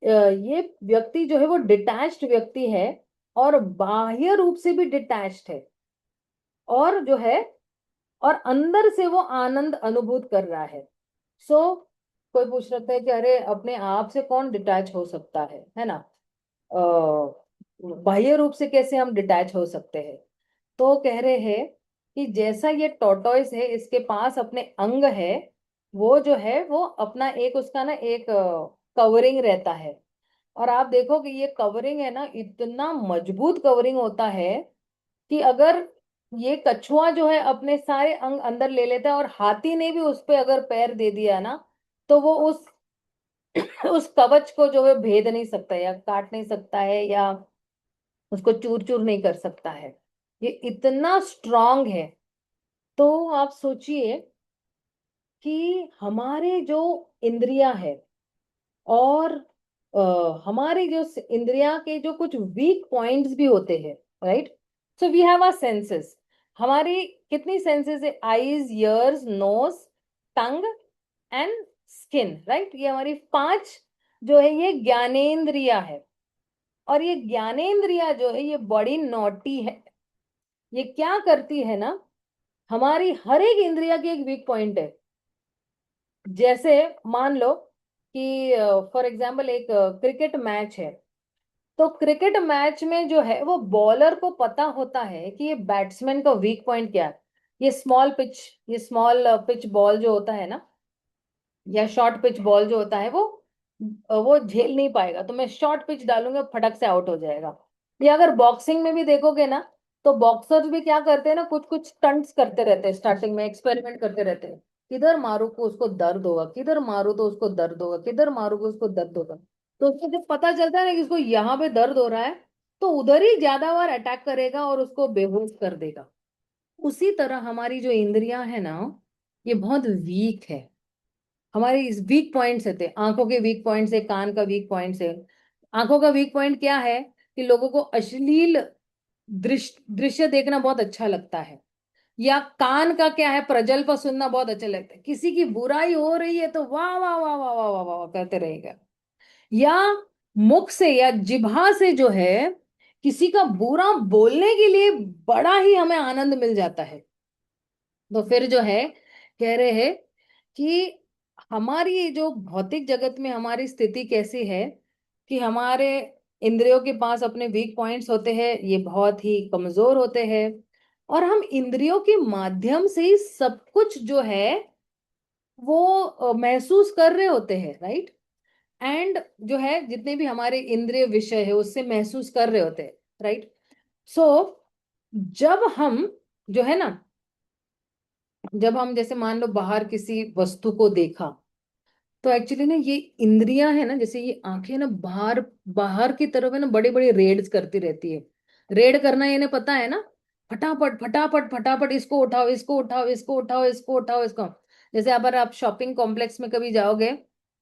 ये व्यक्ति जो है वो डिटैच्ड व्यक्ति है, और बाह्य रूप से भी डिटैच्ड है, और जो है और अंदर से वो आनंद अनुभूत कर रहा है। सो कोई पूछ सकता है कि अरे अपने आप से कौन डिटैच हो सकता है ना, बाह्य रूप से कैसे हम डिटैच हो सकते हैं। तो कह रहे हैं कि जैसा ये टॉर्टोइस है, इसके पास अपने अंग है, वो जो है वो अपना एक उसका ना एक कवरिंग रहता है। और आप देखो कि ये कवरिंग है ना, इतना मजबूत कवरिंग होता है कि अगर ये कछुआ जो है अपने सारे अंग अंदर ले लेता है, और हाथी ने भी उस पे अगर पैर दे दिया ना, तो वो उस उस कवच को जो है भेद नहीं सकता, या काट नहीं सकता है, या उसको चूर चूर नहीं कर सकता है। ये इतना स्ट्रांग है। तो आप सोचिए कि हमारे जो इंद्रियां है, और हमारी जो इंद्रिया के जो कुछ वीक पॉइंट्स भी होते हैं, right. So we have our senses. हमारी कितनी सेंसेस है? Eyes, ears, nose, tongue and skin, right. ये हमारी पांच जो है ये ज्ञानेंद्रिया है। और ये ज्ञानेंद्रिया जो है ये बड़ी नॉटी है। ये क्या करती है ना, हमारी हर एक इंद्रिया की एक वीक पॉइंट है। जैसे मान लो कि फॉर एग्जाम्पल एक क्रिकेट मैच है। तो क्रिकेट मैच में जो है वो बॉलर को पता होता है कि ये बैट्समैन का वीक पॉइंट क्या है। ये स्मॉल पिच बॉल जो होता है ना, या शॉर्ट पिच बॉल जो होता है, वो झेल नहीं पाएगा, तो मैं शॉर्ट पिच डालूंगा, फटक से आउट हो जाएगा। या अगर बॉक्सिंग में भी देखोगे ना, तो बॉक्सर्स भी क्या करते हैं ना, कुछ कुछ स्टंट्स करते रहते हैं, स्टार्टिंग में एक्सपेरिमेंट करते रहते हैं। किधर मारू को उसको दर्द होगा, किधर मारू तो उसको दर्द होगा, किधर मारू को उसको दर्द होगा। तो उसको जब पता चलता है ना कि उसको यहाँ पे दर्द हो रहा है, तो उधर ही ज्यादा बार अटैक करेगा और उसको बेहोश कर देगा। उसी तरह हमारी जो इंद्रियां है ना, ये बहुत वीक है। हमारे इस वीक पॉइंट्स थे, आंखों के वीक पॉइंट्स है, कान का वीक पॉइंट्स है। आंखों का वीक पॉइंट क्या है? कि लोगों को अश्लील दृश्य देखना बहुत अच्छा लगता है। या कान का क्या है? प्रजल्प सुनना बहुत अच्छा लगता है। किसी की बुराई हो रही है तो वाह वाह वाह वाह वाह वाह वाह वाह करते रहेगा। या मुख से या जिभा से जो है किसी का बुरा बोलने के लिए बड़ा ही हमें आनंद मिल जाता है। तो फिर जो है कह रहे हैं कि हमारी जो भौतिक जगत में हमारी स्थिति कैसी है, कि हमारे इंद्रियों के पास अपने वीक पॉइंट्स होते हैं, ये बहुत ही कमजोर होते हैं। और हम इंद्रियों के माध्यम से ही सब कुछ जो है वो महसूस कर रहे होते हैं, राइट। एंड जो है जितने भी हमारे इंद्रिय विषय है उससे महसूस कर रहे होते हैं, राइट। सो जब हम जो है ना, जब हम जैसे मान लो बाहर किसी वस्तु को देखा, तो एक्चुअली ना ये इंद्रियां है ना, जैसे ये आंखें ना बाहर बाहर की तरफ है ना, बड़ी बड़ी रेड्स करती रहती है। रेड करना इन्हें पता है ना, फटाफट फटाफट फटाफट, इसको उठाओ, इसको उठाओ, इसको उठाओ, इसको उठाओ, इसको। जैसे अगर आप शॉपिंग कॉम्प्लेक्स में कभी जाओगे,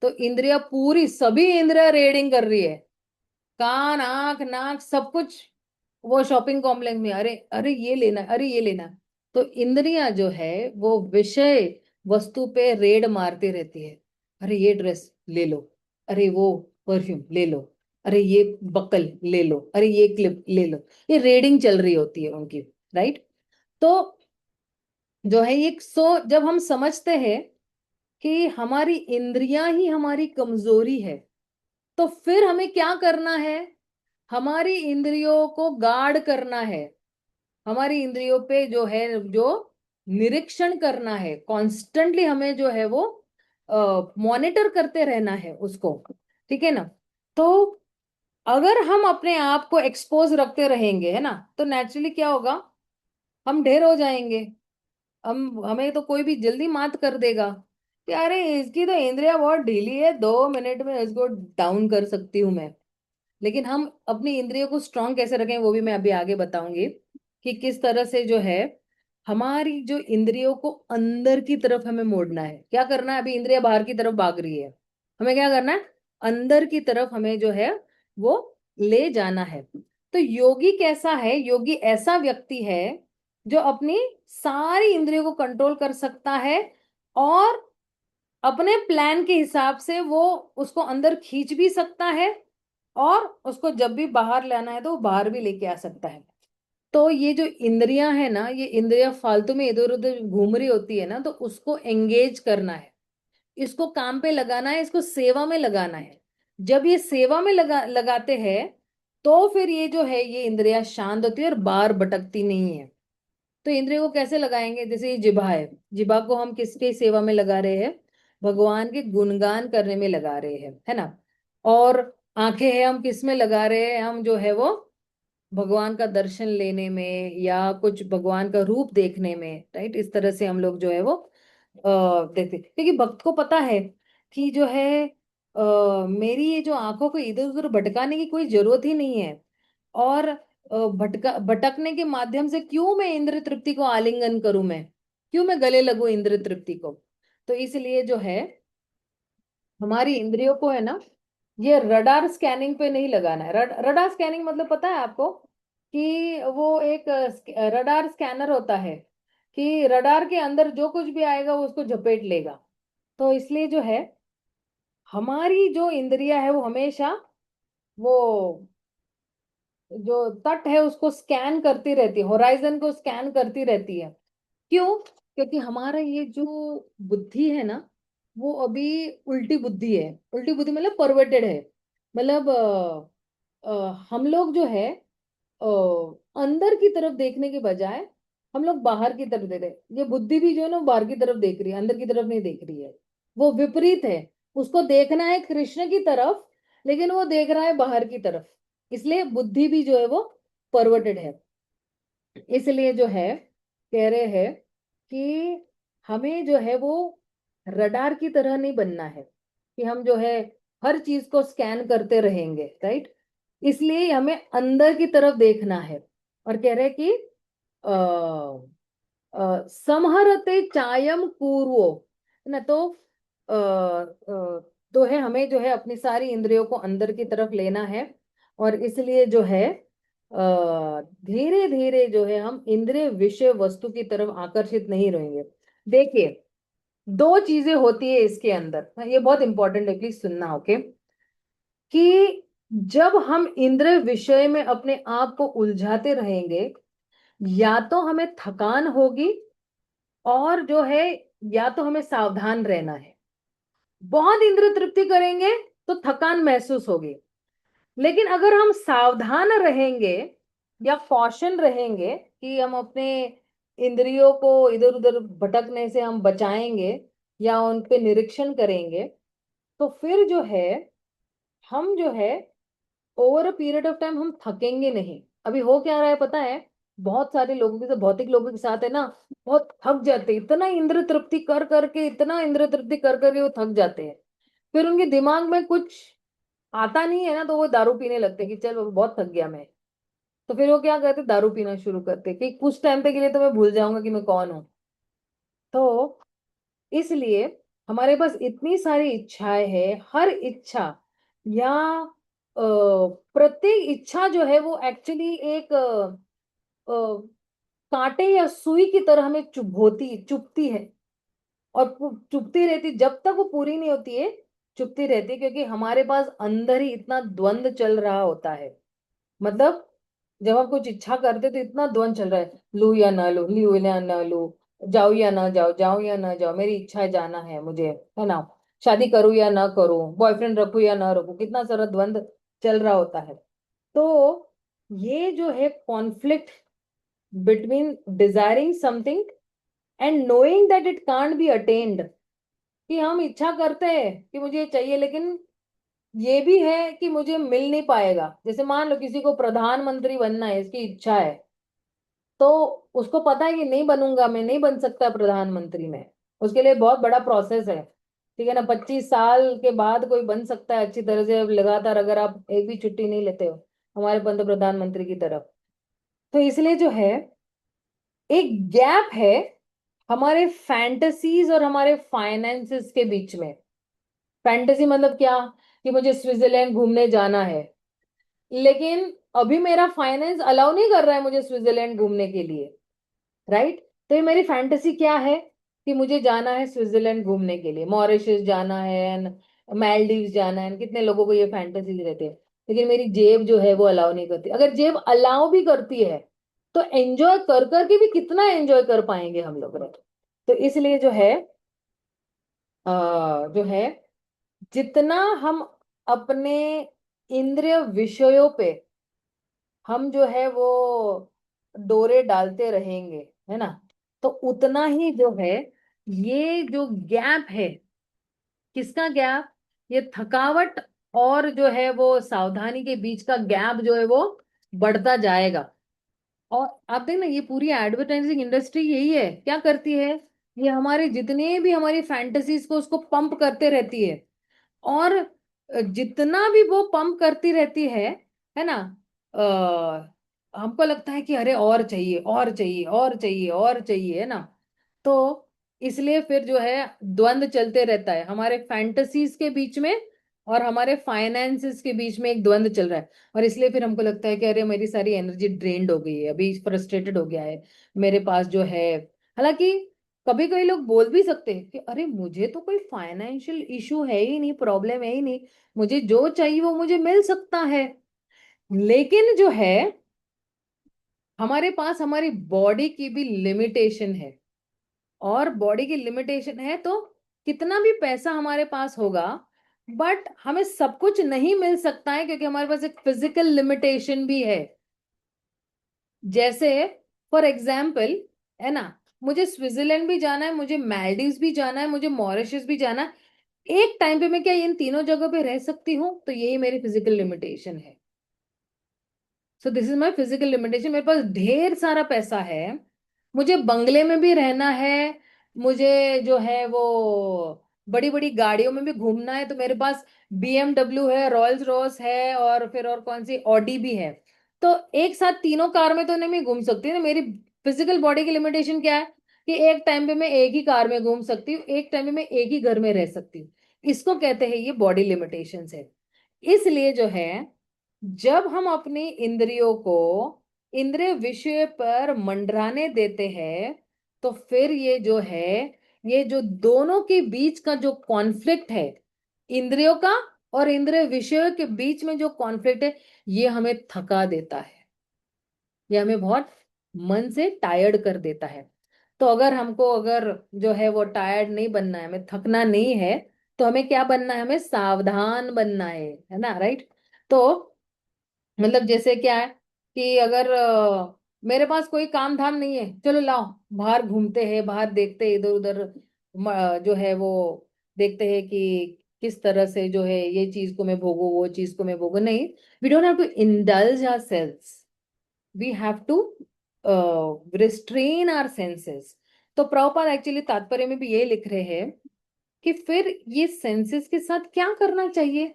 तो इंद्रिया पूरी सभी इंद्रिया रेडिंग कर रही है। कान, आंख, नाक, सब कुछ वो शॉपिंग कॉम्प्लेक्स में, अरे अरे ये लेना, अरे ये लेना। तो इंद्रियां जो है वो विषय वस्तु पे रेड मारती रहती है। अरे ये ड्रेस ले लो, अरे वो परफ्यूम ले लो, अरे ये बकल ले लो, अरे ये क्लिप ले लो। ये रेडिंग चल रही होती है उनकी, राइट। तो जो है ये जब हम समझते हैं कि हमारी इंद्रियां ही हमारी कमजोरी है, तो फिर हमें क्या करना है? हमारी इंद्रियों को गार्ड करना है। हमारी इंद्रियों पे जो है जो निरीक्षण करना है, कॉन्स्टेंटली हमें जो है वो मॉनिटर करते रहना है उसको, ठीक है ना। तो अगर हम अपने आप को एक्सपोज रखते रहेंगे, है ना, तो नेचुरली क्या होगा, हम ढेर हो जाएंगे। हमें तो कोई भी जल्दी मात कर देगा कि अरे इसकी तो इंद्रिया बहुत ढीली है, 2 मिनट में इसको डाउन कर सकती हूँ मैं। लेकिन हम अपनी इंद्रियों को स्ट्रांग कैसे रखें, वो भी मैं अभी आगे बताऊंगी कि किस तरह से जो है हमारी जो इंद्रियों को अंदर की तरफ हमें मोड़ना है। क्या करना है? अभी इंद्रिया बाहर की तरफ भाग रही है, हमें क्या करना है? अंदर की तरफ हमें जो है वो ले जाना है। तो योगी कैसा है? योगी ऐसा व्यक्ति है जो अपनी सारी इंद्रियों को कंट्रोल कर सकता है, और अपने प्लान के हिसाब से वो उसको अंदर खींच भी सकता है, और उसको जब भी बाहर लाना है तो वो बाहर भी लेके आ सकता है। तो ये जो इंद्रियां है ना, ये इंद्रियां फालतू में इधर उधर घूम रही होती है ना, तो उसको एंगेज करना है, इसको काम पे लगाना है, इसको सेवा में लगाना है। जब ये सेवा में लगाते हैं, तो फिर ये जो है ये इंद्रियां शांत होती है और बाहर भटकती नहीं है। तो इंद्रियों को कैसे लगाएंगे? जैसे ये जिभा है, जिभा को हम किसकी सेवा में लगा रहे हैं? भगवान के गुणगान करने में लगा रहे हैं, है ना। और आंखें हैं, हम किस में लगा रहे हैं? हम जो है वो भगवान का दर्शन लेने में या कुछ भगवान का रूप देखने में, राइट। इस तरह से हम लोग जो है वो देखते, क्योंकि भक्त को पता है कि जो है मेरी ये जो आंखों को इधर उधर भटकाने की कोई जरूरत ही नहीं है। और भटका भटकने के माध्यम से क्यों मैं इंद्र तृप्ति को आलिंगन करूं? मैं क्यों मैं गले लगूं इंद्र तृप्ति को? तो इसलिए जो है हमारी इंद्रियों को है ना, ये रडार स्कैनिंग पे नहीं लगाना है। रडार स्कैनिंग मतलब पता है आपको? कि वो एक रडार स्कैनर होता है, कि रडार के अंदर जो कुछ भी आएगा वो उसको झपेट लेगा। तो इसलिए जो है हमारी जो इंद्रियां है वो हमेशा वो जो तट है उसको स्कैन करती रहती है, होराइजन को स्कैन करती रहती है। क्यों? क्योंकि हमारा ये जो बुद्धि है ना, वो अभी उल्टी बुद्धि है। उल्टी बुद्धि मतलब परवर्टेड है। मतलब हम लोग जो है अ, अंदर की तरफ देखने के बजाय हम लोग बाहर की तरफ देख रहे हैं। ये बुद्धि भी जो है ना वो बाहर की तरफ देख रही है, अंदर की तरफ नहीं देख रही है। वो विपरीत है। उसको देखना है कृष्ण की तरफ, लेकिन वो देख रहा है बाहर की तरफ। इसलिए बुद्धि भी जो है वो परवर्टेड है। इसलिए जो है कह रहे हैं कि हमें जो है वो रडार की तरह नहीं बनना है, कि हम जो है हर चीज को स्कैन करते रहेंगे, राइट। इसलिए हमें अंदर की तरफ देखना है। और कह रहे कि समहरते चायम पूर्वो, है ना। तो है हमें जो है अपनी सारी इंद्रियों को अंदर की तरफ लेना है। और इसलिए जो है धीरे धीरे जो है हम इंद्रिय विषय वस्तु की तरफ आकर्षित नहीं रहेंगे। देखिए, दो चीजें होती है इसके अंदर, हाँ, ये बहुत इंपॉर्टेंट है, प्लीज सुनना, ओके। कि जब हम इंद्रिय विषय में अपने आप को उलझाते रहेंगे, या तो हमें थकान होगी, और जो है या तो हमें सावधान रहना है। बहुत इंद्रिय तृप्ति करेंगे तो थकान महसूस होगी, लेकिन अगर हम सावधान रहेंगे या कौशन रहेंगे कि हम अपने इंद्रियों को इधर उधर भटकने से हम बचाएंगे या उन पे निरीक्षण करेंगे, तो फिर जो है हम जो है over a period of time हम थकेंगे नहीं। अभी हो क्या रहा है पता है? बहुत सारे लोगों के साथ, भौतिक लोगों के साथ है ना, बहुत थक जाते हैं, इतना इंद्र तृप्ति कर करके, इतना इंद्र तृप्ति कर करके वो थक जाते हैं। फिर उनके दिमाग में कुछ आता नहीं है ना, तो वो दारू पीने लगते हैं कि चल बहुत थक गया मैं। तो फिर वो क्या करते, दारू पीना शुरू करते कि कुछ टाइम तक के लिए तो मैं भूल जाऊंगा कि मैं कौन हूं। तो इसलिए हमारे पास इतनी सारी इच्छाएं हैं, हर इच्छा या प्रत्येक इच्छा जो है वो एक्चुअली एक कांटे या सुई की तरह हमें चुभोती चुभती है। और चुभती रहती जब तक वो पूरी नहीं होती है, चुभती रहती है, क्योंकि हमारे पास अंदर ही इतना द्वंद चल रहा होता है। मतलब जब हम कुछ इच्छा करते तो इतना द्वंद चल रहा है, लू या ना लू, लू या ना लू, जाओ या ना जाओ, जाओ या ना जाओ, मेरी इच्छा है जाना है मुझे, है ना। शादी करूं या ना करूं, बॉयफ्रेंड रखूं या ना रखूं, कितना सारा द्वंद चल रहा होता है। तो ये जो है conflict between desiring something and knowing that it can't be attend, कि हम इच्छा करते हैं कि मुझे ये चाहिए, लेकिन ये भी है कि मुझे मिल नहीं पाएगा। जैसे मान लो किसी को प्रधानमंत्री बनना है, इसकी इच्छा है, तो उसको पता है कि नहीं बनूंगा, मैं नहीं बन सकता प्रधानमंत्री में, उसके लिए बहुत बड़ा प्रोसेस है, ठीक है ना। 25 साल के बाद कोई बन सकता है अच्छी तरह से, लगातार अगर आप एक भी छुट्टी नहीं लेते हो हमारे पंत प्रधानमंत्री की तरफ। तो इसलिए जो है एक गैप है हमारे फैंटेसीज और हमारे फाइनेंसेस के बीच में। फैंटेसी मतलब क्या? कि मुझे स्विट्जरलैंड घूमने जाना है, लेकिन अभी मेरा फाइनेंस अलाउ नहीं कर रहा है मुझे स्विट्जरलैंड घूमने के लिए, राइट। तो ये मेरी फैंटेसी क्या है? कि मुझे जाना है स्विट्जरलैंड घूमने के लिए, मॉरिशस जाना है, मालदीव जाना है, कितने लोगों को ये फैंटेसी रहते हैं। लेकिन मेरी जेब जो है वो अलाउ नहीं करती। अगर जेब अलाउ भी करती है तो एंजॉय कर करके भी कितना एंजॉय कर पाएंगे हम लोग, right? तो इसलिए जो है जो है जितना हम अपने इंद्रिय विषयों पे हम जो है वो डोरे डालते रहेंगे, है ना। तो उतना ही जो है, ये जो गैप है, किसका गैप, ये थकावट और जो है वो सावधानी के बीच का गैप जो है वो बढ़ता जाएगा। और आप देखना, ये पूरी एडवर्टाइजिंग इंडस्ट्री यही है, क्या करती है, ये हमारे जितने भी हमारी फैंटेसीज को उसको पंप करते रहती है। और जितना भी वो पंप करती रहती है ना, हमको लगता है कि अरे और चाहिए और चाहिए और चाहिए और चाहिए, है ना। तो इसलिए फिर जो है द्वंद चलते रहता है हमारे फैंटेसीज के बीच में, और हमारे फाइनेंसेस के बीच में एक द्वंद चल रहा है। और इसलिए फिर हमको लगता है कि अरे मेरी सारी एनर्जी ड्रेन्ड हो गई है, अभी फ्रस्ट्रेटेड हो गया है मेरे पास जो है। हालांकि कभी कभी लोग बोल भी सकते हैं कि अरे मुझे तो कोई फाइनेंशियल इशू है ही नहीं, प्रॉब्लम है ही नहीं, मुझे जो चाहिए वो मुझे मिल सकता है। लेकिन जो है, हमारे पास हमारी बॉडी की भी लिमिटेशन है। और बॉडी की लिमिटेशन है तो कितना भी पैसा हमारे पास होगा, बट हमें सब कुछ नहीं मिल सकता है, क्योंकि हमारे पास एक फिजिकल लिमिटेशन भी है। जैसे फॉर एग्जाम्पल, है ना, मुझे स्विट्जरलैंड भी जाना है, मुझे मालदीव्स भी जाना है, मुझे मॉरिशस भी जाना है। एक टाइम पे मैं क्या इन तीनों जगह पे रह सकती हूँ? तो यही मेरी फिजिकल लिमिटेशन है। So this is my physical limitation. मेरे पास ढेर सारा पैसा है, मुझे बंगले में भी रहना है, मुझे जो है वो बड़ी बड़ी गाड़ियों में भी घूमना है, तो मेरे पास BMW है, रॉयल्स रॉयस है, और फिर और कौन सी ऑडी भी है। तो एक साथ तीनों कार में तो नहीं मैं घूम सकती ना। मेरी फिजिकल बॉडी की लिमिटेशन क्या है कि एक टाइम पे मैं एक ही कार में घूम सकती हूँ, एक टाइम पे मैं एक ही घर में रह सकती हूँ। इसको कहते हैं ये बॉडी लिमिटेशंस है। इसलिए जो है, जब हम अपनी इंद्रियों को इंद्रिय विषय पर मंडराने देते हैं, तो फिर ये जो है, ये जो दोनों के बीच का जो कॉन्फ्लिक्ट है, इंद्रियों का और इंद्रिय विषयों के बीच में जो कॉन्फ्लिक्ट है, ये हमें थका देता है, ये हमें बहुत मन से टायर्ड कर देता है। तो अगर हमको अगर जो है वो टायर्ड नहीं बनना है, हमें थकना नहीं है, तो हमें क्या बनना है, हमें सावधान बनना है ना, राइट। तो मतलब जैसे क्या है कि अगर मेरे पास कोई काम धाम नहीं है, चलो लाओ बाहर घूमते हैं, बाहर देखते हैं इधर उधर, जो है वो देखते हैं कि किस तरह से जो है ये चीज को मैं भोगू, वो चीज को मैं भोगू, नहीं। We don't have to indulge our selves, we have to restrain our senses. तो प्रभुपाद एक्चुअली तात्पर्य में भी ये लिख रहे हैं कि फिर ये सेंसेस के साथ क्या करना चाहिए।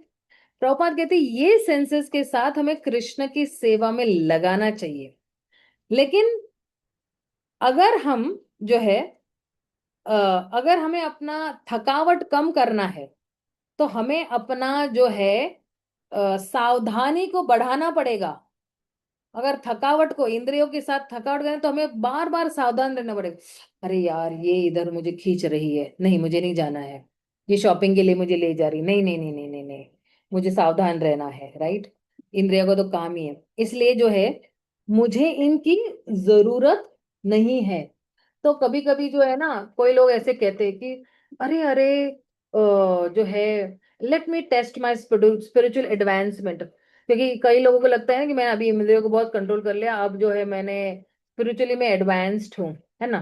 प्रभुपाद कहते हैं ये सेंसेस के साथ हमें कृष्ण की सेवा में लगाना चाहिए। लेकिन अगर हम जो है, अगर हमें अपना थकावट कम करना है, तो हमें अपना जो है सावधानी को बढ़ाना पड़ेगा। अगर थकावट को इंद्रियों के साथ थकावट करें, तो हमें बार बार सावधान रहना पड़ेगा। अरे यार ये इधर मुझे खींच रही है, नहीं मुझे नहीं जाना है, ये शॉपिंग के लिए मुझे ले जा रही, नहीं नहीं नहीं नहीं नहीं नहीं, मुझे सावधान रहना है, राइट। इंद्रियों का तो काम ही है, इसलिए जो है मुझे इनकी जरूरत नहीं है। तो कभी कभी जो है ना, कोई लोग ऐसे कहते हैं कि अरे अरे, जो है let me test my spiritual advancement. क्योंकि कई लोगों को लगता है ना कि मैंने अभी इंद्रियों को बहुत कंट्रोल कर लिया, अब जो है मैंने स्पिरिचुअली में एडवांस्ड हूँ, है ना।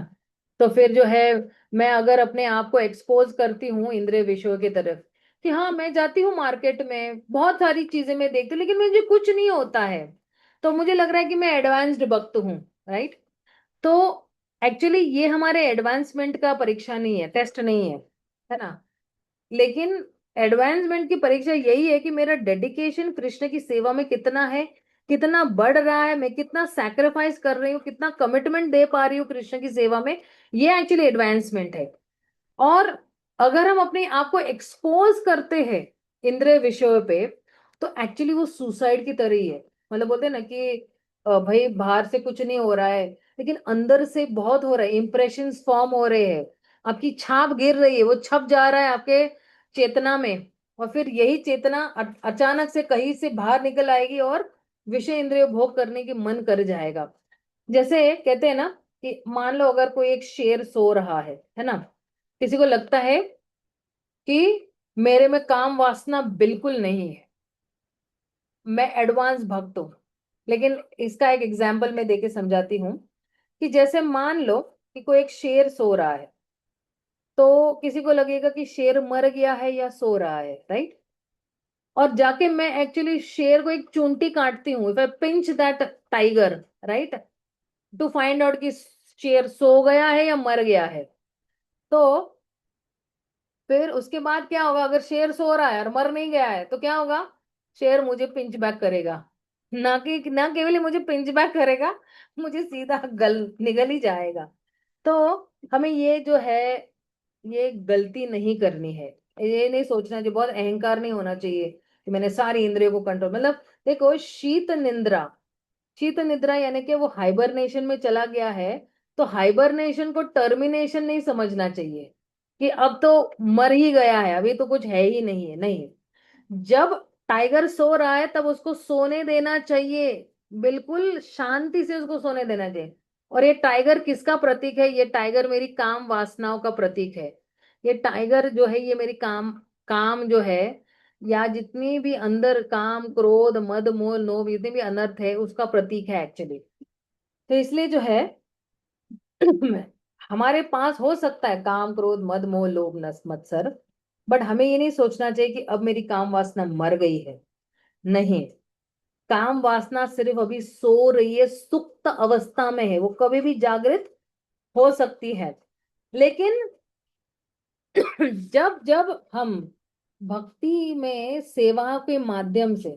तो फिर जो है, मैं अगर अपने आप को एक्सपोज करती हूँ इंद्रिय विषयों की तरफ, कि हाँ मैं जाती हूँ मार्केट में, बहुत सारी चीजें मैं देखती हूँ, लेकिन मुझे कुछ नहीं होता है, तो मुझे लग रहा है कि मैं एडवांस्ड भक्त हूँ, राइट। तो एक्चुअली ये हमारे एडवांसमेंट का परीक्षा नहीं है, टेस्ट नहीं है ना। लेकिन एडवांसमेंट की परीक्षा यही है कि मेरा डेडिकेशन कृष्ण की सेवा में कितना है, कितना बढ़ रहा है, मैं कितना सैक्रिफाइस कर रही हूँ, कितना कमिटमेंट दे पा रही हूँ कृष्ण की सेवा में। ये एक्चुअली एडवांसमेंट है। और अगर हम अपने आप को एक्सपोज करते हैं इंद्रिय विषयों पे, तो एक्चुअली वो सुसाइड की तरह ही है। मतलब बोलते हैं ना कि भाई बाहर से कुछ नहीं हो रहा है, लेकिन अंदर से बहुत हो रहा है, इंप्रेशंस फॉर्म हो रहे हैं, आपकी छाप गिर रही है, वो छप जा रहा है आपके चेतना में। और फिर यही चेतना अचानक से कहीं से बाहर निकल आएगी और विषय इंद्रिय भोग करने की मन कर जाएगा। जैसे कहते हैं ना कि मान लो अगर कोई एक शेर सो रहा है ना, किसी को लगता है कि मेरे में काम वासना बिल्कुल नहीं है, मैं एडवांस भक्त हूं। लेकिन इसका एक एग्जाम्पल मैं देके समझाती हूँ कि जैसे मान लो कि कोई एक शेर सो रहा है, तो किसी को लगेगा कि शेर मर गया है या सो रहा है, राइट। और जाके मैं एक्चुअली शेर को एक चूंटी काटती हूँ, if I pinch that tiger, right, to find out कि शेर सो गया है या मर गया है, तो फिर उसके बाद क्या होगा? अगर शेर सो रहा है और मर नहीं गया है तो क्या होगा? शेर मुझे पिंच बैक करेगा। ना केवल ही मुझे पिंच बैक करेगा, मुझे सीधा गल निगल ही जाएगा। तो हमें ये जो है, ये गलती नहीं करनी है। ये नहीं सोचना चाहिए, बहुत अहंकार नहीं होना चाहिए कि मैंने सारी इंद्रियों को कंट्रोल, मतलब देखो शीत निंद्रा, शीत निद्रा यानी कि वो हाइबरनेशन में चला गया है, तो हाइबरनेशन को टर्मिनेशन नहीं समझना चाहिए कि अब तो मर ही गया है, अभी तो कुछ है ही नहीं है, नहीं। जब टाइगर सो रहा है तब उसको सोने देना चाहिए, बिल्कुल शांति से उसको सोने देना चाहिए। और ये टाइगर किसका प्रतीक है? ये टाइगर मेरी काम वासनाओं का प्रतीक है। ये टाइगर जो है, ये मेरी काम, काम जो है, या जितनी भी अंदर काम क्रोध मद मोह लोभ जितनी भी अनर्थ है उसका प्रतीक है एक्चुअली। तो इसलिए जो है हमारे पास हो सकता है काम क्रोध मद मोह लोभ नस मत्सर, बट हमें ये नहीं सोचना चाहिए कि अब मेरी काम वासना मर गई है। नहीं, काम वासना सिर्फ अभी सो रही है, सुप्त अवस्था में है, वो कभी भी जागृत हो सकती है। लेकिन जब जब हम भक्ति में सेवा के माध्यम से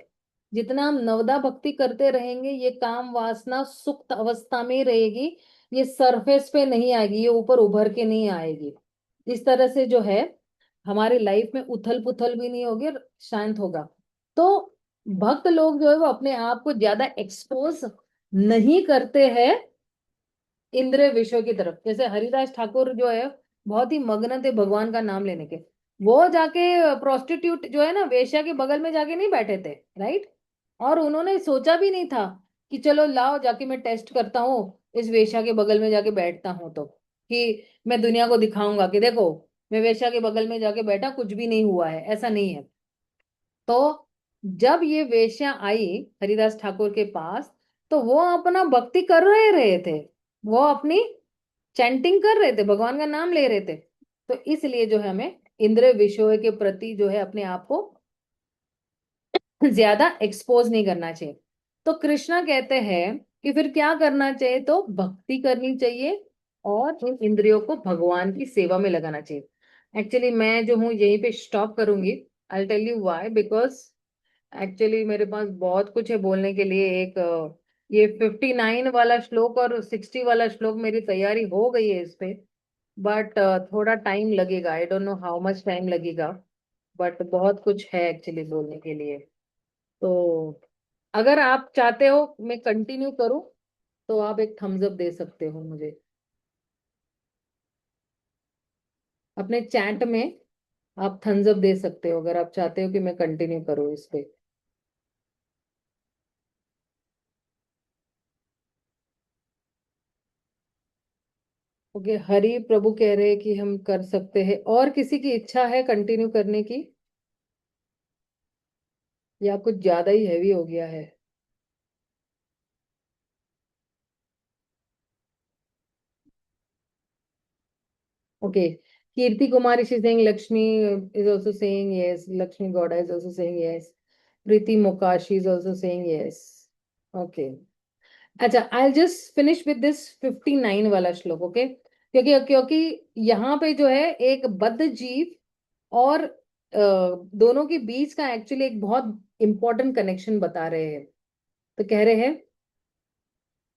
जितना हम नवदा भक्ति करते रहेंगे, ये काम वासना सुप्त अवस्था में ही रहेगी, ये सरफेस पे नहीं आएगी, ये ऊपर उभर के नहीं आएगी। इस तरह से जो है हमारी लाइफ में उथल पुथल भी नहीं होगी और शांत होगा। तो भक्त लोग जो है वो अपने आप को ज्यादा एक्सपोज नहीं करते हैं इंद्रिय विषयों की तरफ। जैसे हरिदास ठाकुर जो है बहुत ही मग्न थे भगवान का नाम लेने के, वो जाके प्रोस्टिट्यूट जो है ना, वेश्या के बगल में जाके नहीं बैठे थे, राइट। और उन्होंने सोचा भी नहीं था कि चलो लाओ जाके मैं टेस्ट करता हूँ, इस वेश्या के बगल में जाके बैठता हूँ तो, कि मैं दुनिया को दिखाऊंगा कि देखो मैं वेश्या के बगल में जाके बैठा, कुछ भी नहीं हुआ है, ऐसा नहीं है। तो जब ये वेश्या आई हरिदास ठाकुर के पास, तो वो अपना भक्ति कर रहे थे, वो अपनी चैंटिंग कर रहे थे, भगवान का नाम ले रहे थे। तो इसलिए जो है हमें इंद्रिय विषयों के प्रति जो है अपने आप को ज्यादा एक्सपोज नहीं करना चाहिए। तो कृष्णा कहते हैं कि फिर क्या करना चाहिए? तो भक्ति करनी चाहिए और इन इंद्रियों को भगवान की सेवा में लगाना चाहिए। एक्चुअली मैं जो हूँ यहीं पे स्टॉप करूंगी। I tell you why, because actually मेरे पास बहुत कुछ है बोलने के लिए। एक ये 59 वाला श्लोक और 60 वाला श्लोक मेरी तैयारी हो गई है इस पे, बट थोड़ा टाइम लगेगा, I don't know how much time लगेगा, बट बहुत कुछ है एक्चुअली बोलने के लिए। तो अगर आप चाहते हो मैं कंटिन्यू करूं, तो आप एक थम्स अप दे सकते हो मुझे अपने चैट में। आप थम्स अप दे सकते हो अगर आप चाहते हो कि मैं कंटिन्यू करूं इस पे। ओके, हरि प्रभु कह रहे हैं कि हम कर सकते हैं, और किसी की इच्छा है कंटिन्यू करने की, या कुछ ज्यादा ही हैवी हो गया है? Okay, Kirti Kumar is saying, Lakshmi is also saying yes, Lakshmi Gowda is also saying yes, Preeti Mokashi is also saying yes. Okay, अच्छा, I just finish with this 59 वाला श्लोक, ओके। क्योंकि क्योंकि यहाँ पे जो है एक बद्ध जीव और दोनों के बीच का एक्चुअली एक बहुत इंपॉर्टेंट कनेक्शन बता रहे हैं। तो कह रहे हैं,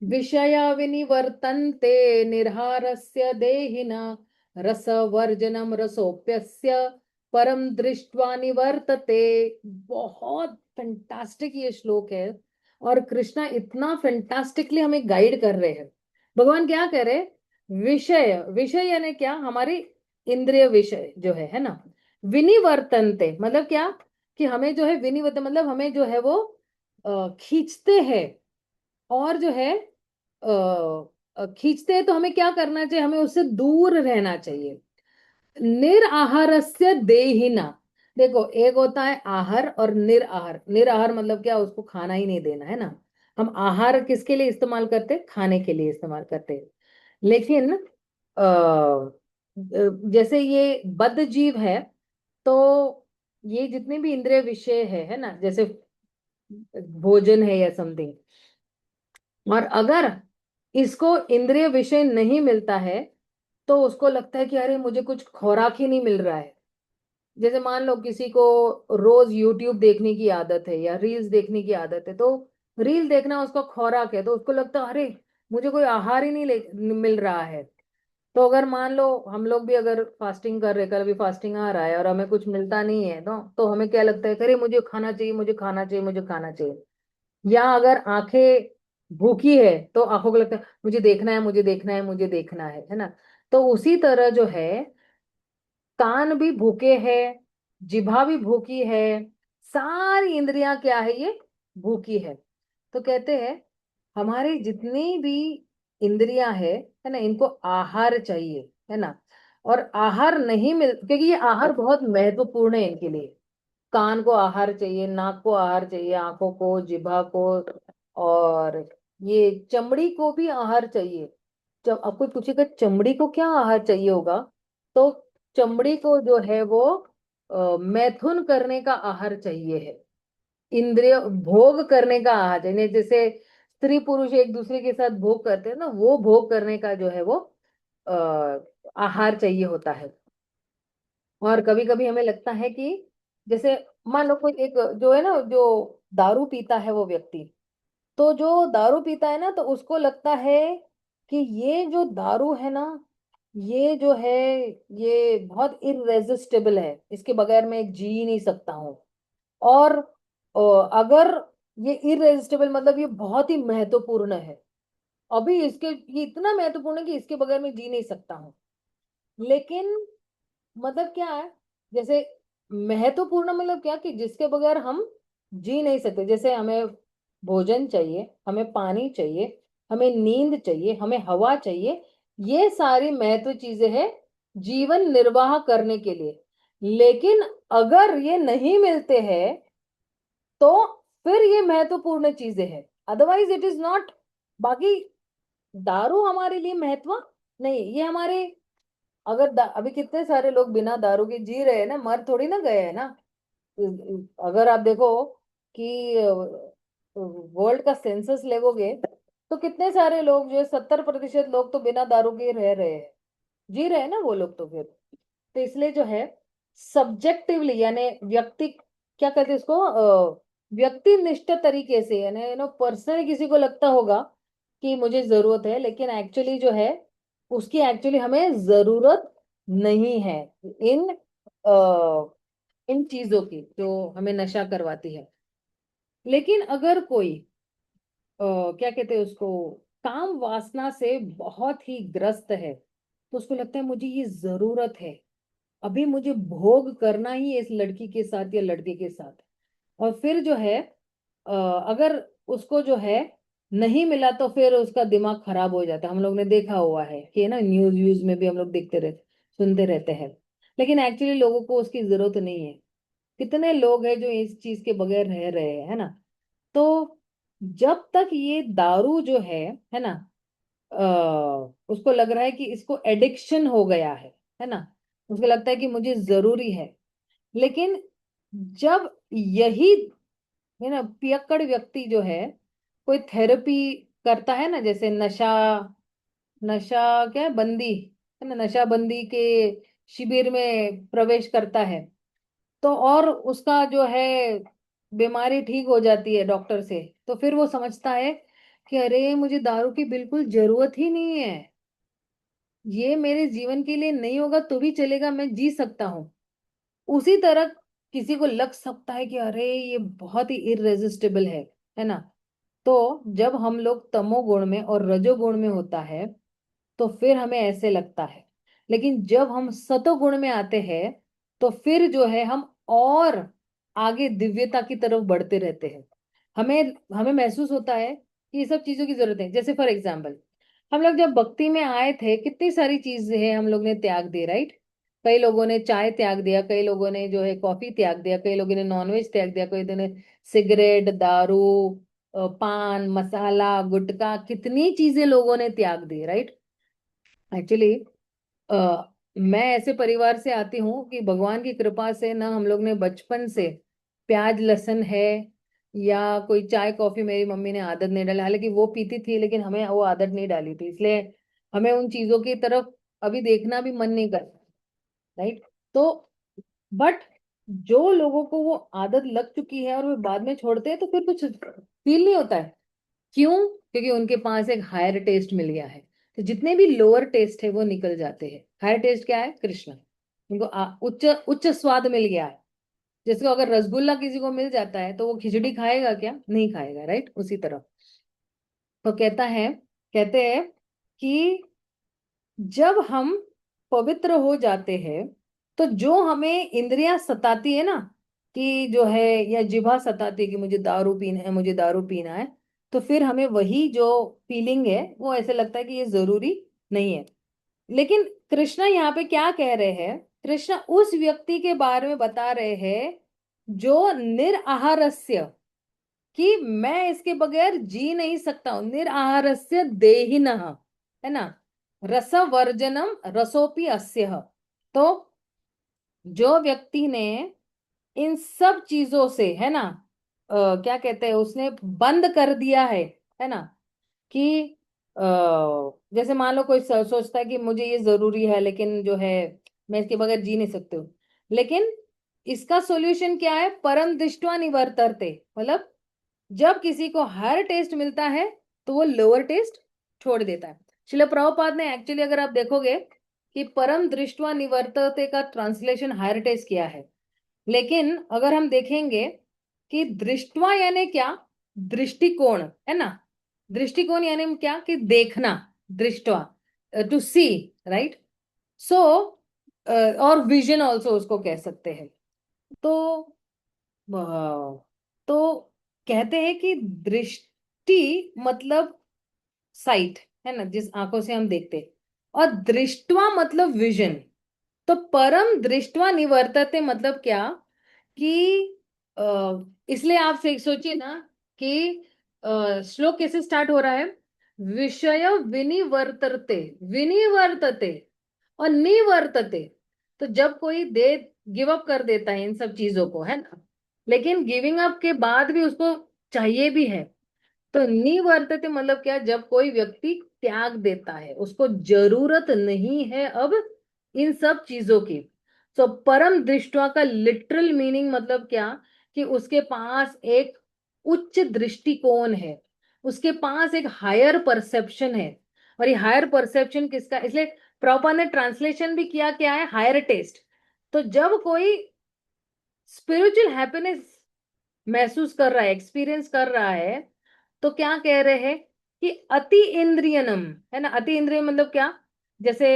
विषया विनिवर्तन्ते निर्हारस्य देहिना रसवर्जनम रसोप्यस्य परम दृष्ट्वा निवर्तते। बहुत फैंटास्टिक ये श्लोक है, और कृष्णा इतना फैंटास्टिकली हमें गाइड कर रहे हैं। भगवान क्या कह रहे हैं? विषय, विषय यानी क्या? हमारी इंद्रिय विषय जो है ना। विनिवर्तनते मतलब क्या? कि हमें जो है विनिवर्तन मतलब हमें जो है वो खींचते हैं, और जो है खींचते हैं, तो हमें क्या करना चाहिए? हमें उससे दूर रहना चाहिए। निराहारस्य देहिना, देखो एक होता है आहार और निराहार। निराहार मतलब क्या? उसको खाना ही नहीं देना है ना। हम आहार किसके लिए इस्तेमाल करते हैं? खाने के लिए इस्तेमाल करते हैं। लेकिन जैसे ये बद्ध जीव है, तो ये जितने भी इंद्रिय विषय है ना, जैसे भोजन है या समथिंग, और अगर इसको इंद्रिय विषय नहीं मिलता है तो उसको लगता है कि अरे मुझे कुछ खुराक ही नहीं मिल रहा है। जैसे मान लो किसी को रोज यूट्यूब देखने की आदत है या रील्स देखने की आदत है, तो रील देखना उसका खुराक है, तो उसको लगता है अरे मुझे कोई आहार ही नहीं मिल रहा है। तो अगर मान लो हम लोग भी अगर फास्टिंग कर रहे, कल भी फास्टिंग आ रहा है और हमें कुछ मिलता नहीं है, तो हमें क्या लगता है, अरे मुझे खाना चाहिए, मुझे खाना चाहिए, मुझे खाना चाहिए। या अगर आंखें भूखी है तो आंखों को लगता है मुझे देखना है, मुझे देखना है, मुझे देखना है ना। तो उसी तरह जो है, कान भी भूखे है, जिभा भी भूखी है, सारी इंद्रियां क्या है, ये भूखी है। तो कहते हैं हमारी जितनी भी इंद्रियां है ना, इनको आहार चाहिए, है ना। और आहार नहीं मिल, क्योंकि ये आहार बहुत महत्वपूर्ण है इनके लिए। कान को आहार चाहिए, नाक को आहार चाहिए, आंखों को, जिभा को, और ये चमड़ी को भी आहार चाहिए। जब आप कोई पूछेगा चमड़ी को क्या आहार चाहिए होगा, तो चमड़ी को जो है वो मैथुन करने का आहार चाहिए है। इंद्रिय भोग करने का आहार चाहिए, जैसे स्त्री पुरुष एक दूसरे के साथ भोग करते हैं ना, वो भोग करने का जो है वो आ, आहार चाहिए होता है। और कभी कभी हमें लगता है कि जैसे मान लो कोई एक जो है ना, जो दारू पीता है वो व्यक्ति, तो जो दारू पीता है ना, तो उसको लगता है कि ये जो दारू है ना, ये जो है ये बहुत इररेजिस्टिबल है, इसके बगैर मैं जी नहीं सकता हूँ। और अगर ये इररेजिस्टिबल मतलब ये बहुत ही महत्वपूर्ण है, अभी इसके ये इतना महत्वपूर्ण है कि इसके बगैर मैं जी नहीं सकता हूँ। लेकिन मतलब क्या है, जैसे महत्वपूर्ण मतलब क्या, कि जिसके बगैर हम जी नहीं सकते। जैसे हमें भोजन चाहिए, हमें पानी चाहिए, हमें नींद चाहिए, हमें हवा चाहिए, ये सारी महत्व चीजें हैं जीवन निर्वाह करने के लिए। लेकिन अगर ये नहीं मिलते हैं तो फिर ये महत्वपूर्ण चीजें हैं, अदरवाइज इट इज नॉट। बाकी दारू हमारे लिए महत्व नहीं, ये हमारे, अगर अभी कितने सारे लोग बिना दारू के जी रहे हैं ना, मर थोड़ी ना गए हैं ना। अगर आप देखो कि वर्ल्ड का सेंसस लेगोगे, तो कितने सारे लोग, जो 70% लोग तो बिना दारू के रह रहे हैं, जी रहे हैं ना वो लोग। तो फिर तो इसलिए जो है सब्जेक्टिवली, यानी व्यक्ति, क्या कहते हैं इसको, व्यक्तिनिष्ठ तरीके से, यानी पर्सनली किसी को लगता होगा कि मुझे जरूरत है, लेकिन एक्चुअली जो है उसकी एक्चुअली हमें जरूरत नहीं है इन इन चीजों की जो हमें नशा करवाती है। लेकिन अगर कोई क्या कहते हैं उसको, काम वासना से बहुत ही ग्रस्त है, तो उसको लगता है मुझे ये जरूरत है, अभी मुझे भोग करना ही है इस लड़की के साथ या लड़के के साथ। और फिर जो है अगर उसको जो है नहीं मिला, तो फिर उसका दिमाग खराब हो जाता है। हम लोग ने देखा हुआ है कि ना, न्यूज व्यूज में भी हम लोग देखते रहते, सुनते रहते हैं। लेकिन एक्चुअली लोगों को उसकी जरूरत नहीं है। कितने लोग हैं जो इस चीज के बगैर रह रहे हैं, है ना। तो जब तक ये दारू जो है ना, उसको लग रहा है कि इसको एडिक्शन हो गया है ना, उसको लगता है कि मुझे जरूरी है। लेकिन जब यही, है ना, पियक्कड़ व्यक्ति जो है कोई थेरेपी करता है ना, जैसे नशा, नशा क्या है, बंदी, है ना, नशा बंदी के शिविर में प्रवेश करता है, तो और उसका जो है बीमारी ठीक हो जाती है डॉक्टर से, तो फिर वो समझता है कि अरे मुझे दारू की बिल्कुल जरूरत ही नहीं है, ये मेरे जीवन के लिए नहीं होगा तो भी चलेगा, मैं जी सकता हूँ। उसी तरह किसी को लग सकता है कि अरे ये बहुत ही इररेजिस्टिबल है ना। तो जब हम लोग तमोगुण में और रजोगुण में होता है, तो फिर हमें ऐसे लगता है। लेकिन जब हम सतोगुण में आते हैं, तो फिर जो है हम और आगे दिव्यता की तरफ बढ़ते रहते हैं। हमें हमें महसूस होता है कि ये सब चीजों की जरूरत है। जैसे फॉर एग्जाम्पल, हम लोग जब भक्ति में आए थे, कितनी सारी चीजें हैं हम लोग ने त्याग दी, राइट। कई लोगों ने चाय त्याग दिया, कई लोगों ने जो है कॉफी त्याग दिया, कई लोगों ने नॉनवेज त्याग दिया, कई लोगों ने सिगरेट, दारू, पान मसाला, गुटखा, कितनी चीजें लोगों ने त्याग दी, राइट। एक्चुअली मैं ऐसे परिवार से आती हूँ कि भगवान की कृपा से ना हम लोग ने बचपन से प्याज लहसुन है या कोई चाय कॉफी मेरी मम्मी ने आदत नहीं डाली, हालांकि वो पीती थी लेकिन हमें वो आदत नहीं डाली थी, इसलिए हमें उन चीजों की तरफ अभी देखना भी मन नहीं करता। राइट। तो बट जो लोगों को वो आदत लग चुकी है और वो बाद में छोड़ते हैं तो फिर कुछ फील नहीं होता है। क्यों? क्योंकि उनके पास एक हायर टेस्ट मिल गया है। तो जितने भी लोअर टेस्ट है वो निकल जाते हैं। हायर टेस्ट क्या है? कृष्ण। उनको उच्च उच्च स्वाद मिल गया है। जैसे अगर रसगुल्ला किसी को मिल जाता है तो वो खिचड़ी खाएगा क्या? नहीं खाएगा। राइट, उसी तरह। तो कहते हैं कि जब हम पवित्र हो जाते हैं तो जो हमें इंद्रियां सताती है ना, कि जो है, या जिभा सताती है कि मुझे दारू पीना है, मुझे दारू पीना है, तो फिर हमें वही जो फीलिंग है वो ऐसे लगता है कि ये जरूरी नहीं है। लेकिन कृष्णा यहाँ पे क्या कह रहे हैं? कृष्णा उस व्यक्ति के बारे में बता रहे हैं जो निराहारस्य, कि मैं इसके बगैर जी नहीं सकता हूं। निराहारस्य देहिनः, है ना, रसवर्जनम रसोपि अस्य। तो जो व्यक्ति ने इन सब चीजों से, है ना, क्या कहते हैं, उसने बंद कर दिया है ना, कि अ, जैसे मान लो कोई सोचता है कि मुझे ये जरूरी है लेकिन जो है मैं इसके बगैर जी नहीं सकती हूँ, लेकिन इसका सॉल्यूशन क्या है? परम दृष्टवा निवर्तते, मतलब जब किसी को हायर टेस्ट मिलता है तो वो लोअर टेस्ट छोड़ देता है। शिला प्रभुपाद ने एक्चुअली, अगर आप देखोगे, कि परम दृष्टवा निवर्तते का ट्रांसलेशन हायर टेस्ट किया है। लेकिन अगर हम देखेंगे कि दृष्टवा यानी क्या? दृष्टिकोण, है ना। दृष्टिकोण यानी क्या? कि देखना, दृष्टवा, टू सी। राइट। सो और विजन ऑल्सो उसको कह सकते हैं। तो तो कहते हैं कि दृष्टि मतलब साइट, है ना, जिस आंखों से हम देखते हैं, और दृष्टवा मतलब विजन। तो परम दृष्टवा निवर्तते मतलब क्या? कि इसलिए आप सोचिए ना कि श्लोक कैसे स्टार्ट हो रहा है? विषय विनिवर्तते, विनिवर्तते और निवर्तते। तो जब कोई दे गिव अप कर देता है इन सब चीजों को, है ना, लेकिन गिविंग अप के बाद भी उसको चाहिए भी है, तो निवर्तते मतलब क्या? जब कोई व्यक्ति त्याग देता है, उसको जरूरत नहीं है अब इन सब चीजों की। तो परम दृष्टवा का लिटरल मीनिंग मतलब क्या? कि उसके पास एक उच्च दृष्टिकोण है, उसके पास एक हायर परसेप्शन है। और ये हायर परसेप्शन किसका? इसलिए प्रॉपर ने ट्रांसलेशन भी किया, क्या है? Higher test. तो जब कोई स्पिरिचुअल हैप्पीनेस महसूस कर रहा है, एक्सपीरियंस कर रहा है, तो क्या कह रहे हैं? कि अति इंद्रियनम, है ना। अति इंद्रिय मतलब क्या? जैसे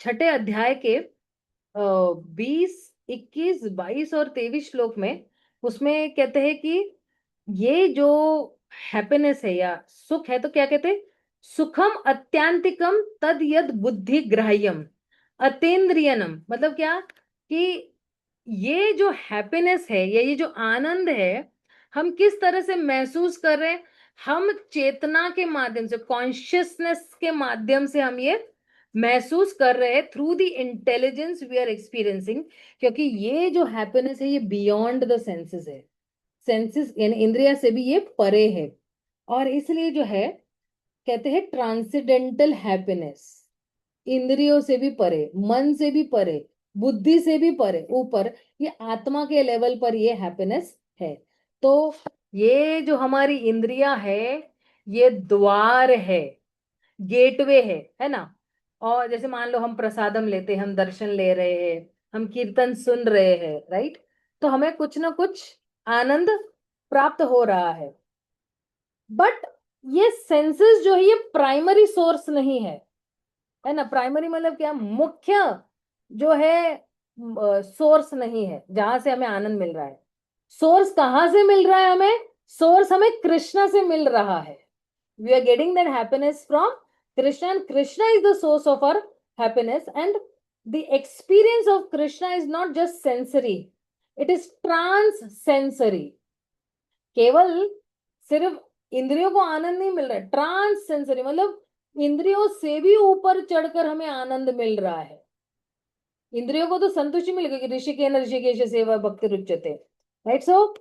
छठे अध्याय के 20, 21, 22 और 23 श्लोक में, उसमें कहते हैं कि ये जो हैप्पीनेस है या सुख है, तो क्या कहते हैं? सुखम अत्यांतिकम तद यद बुद्धि ग्राह्यम अतेंद्रियनम, मतलब क्या? कि ये जो हैप्पीनेस है या ये जो आनंद है, हम किस तरह से महसूस कर रहे हैं? हम चेतना के माध्यम से, कॉन्शियसनेस के माध्यम से हम ये महसूस कर रहे हैं, through the intelligence we are experiencing. क्योंकि ये जो हैप्पीनेस है ये बियॉन्ड द सेंसेस है। सेंसेस यानी इंद्रिया से भी ये परे है। और इसलिए जो है, कहते हैं ट्रांसेंडेंटल हैप्पीनेस, इंद्रियों से भी परे, मन से भी परे, बुद्धि से भी परे, ऊपर, ये आत्मा के लेवल पर ये हैप्पीनेस है। तो ये जो हमारी इंद्रियां है, ये द्वार है, गेटवे है ना। और जैसे मान लो हम प्रसादम लेते हैं, हम दर्शन ले रहे हैं, हम कीर्तन सुन रहे हैं, राइट, तो हमें कुछ ना कुछ आनंद प्राप्त हो रहा बट ये सेंसेस जो है ये प्राइमरी सोर्स नहीं है ना। प्राइमरी मतलब क्या? मुख्य जो है सोर्स नहीं है जहां से हमें आनंद मिल रहा है। सोर्स कहाँ से मिल रहा है हमें? सोर्स हमें कृष्णा से मिल रहा है। We are getting that happiness from Krishna, and Krishna is the source of our happiness. And the experience of Krishna is not just sensory, it is trans-sensory. केवल सिर्फ इंद्रियों को आनंद नहीं मिल रहा है, ट्रांस सेंसरी मतलब इंद्रियों से भी ऊपर चढ़कर हमें आनंद मिल रहा है। इंद्रियों को तो संतुष्टि मिल गई, ऋषिकेन ऋषिकेश सेवा भक्ति रुच्यते, right? So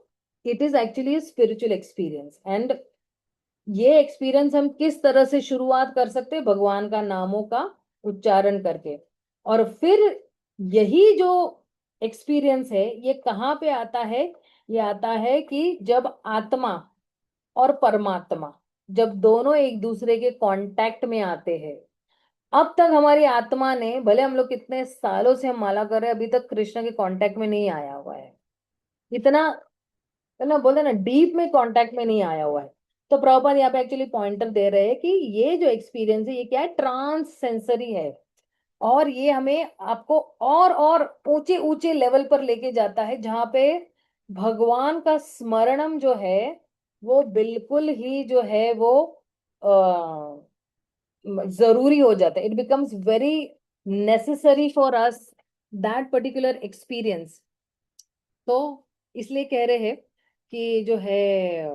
it is actually spiritual experience. And ये एक्सपीरियंस हम किस तरह से शुरुआत कर सकते हैं? भगवान का नामों का उच्चारण करके। और फिर यही जो एक्सपीरियंस है ये कहाँ पे आता है? ये आता है कि जब आत्मा और परमात्मा, जब दोनों एक दूसरे के कांटेक्ट में आते हैं। अब तक हमारी आत्मा ने, भले हम लोग कितने सालों से हम माला कर रहे हैं, अभी तक कृष्ण के कांटेक्ट में नहीं आया हुआ है। इतना, है ना, बोलते ना, डीप में कांटेक्ट में नहीं आया हुआ है। तो प्रभुपाद यहाँ पे एक्चुअली पॉइंटर दे रहे हैं कि ये जो एक्सपीरियंस है ये क्या है? ट्रांस सेंसरी है। और ये हमें आपको और ऊंचे ऊंचे लेवल पर लेके जाता है, जहां पे भगवान का स्मरणम जो है वो बिल्कुल ही जो है वो जरूरी हो जाता है। It becomes very necessary for us that particular experience. तो इसलिए कह रहे हैं कि जो है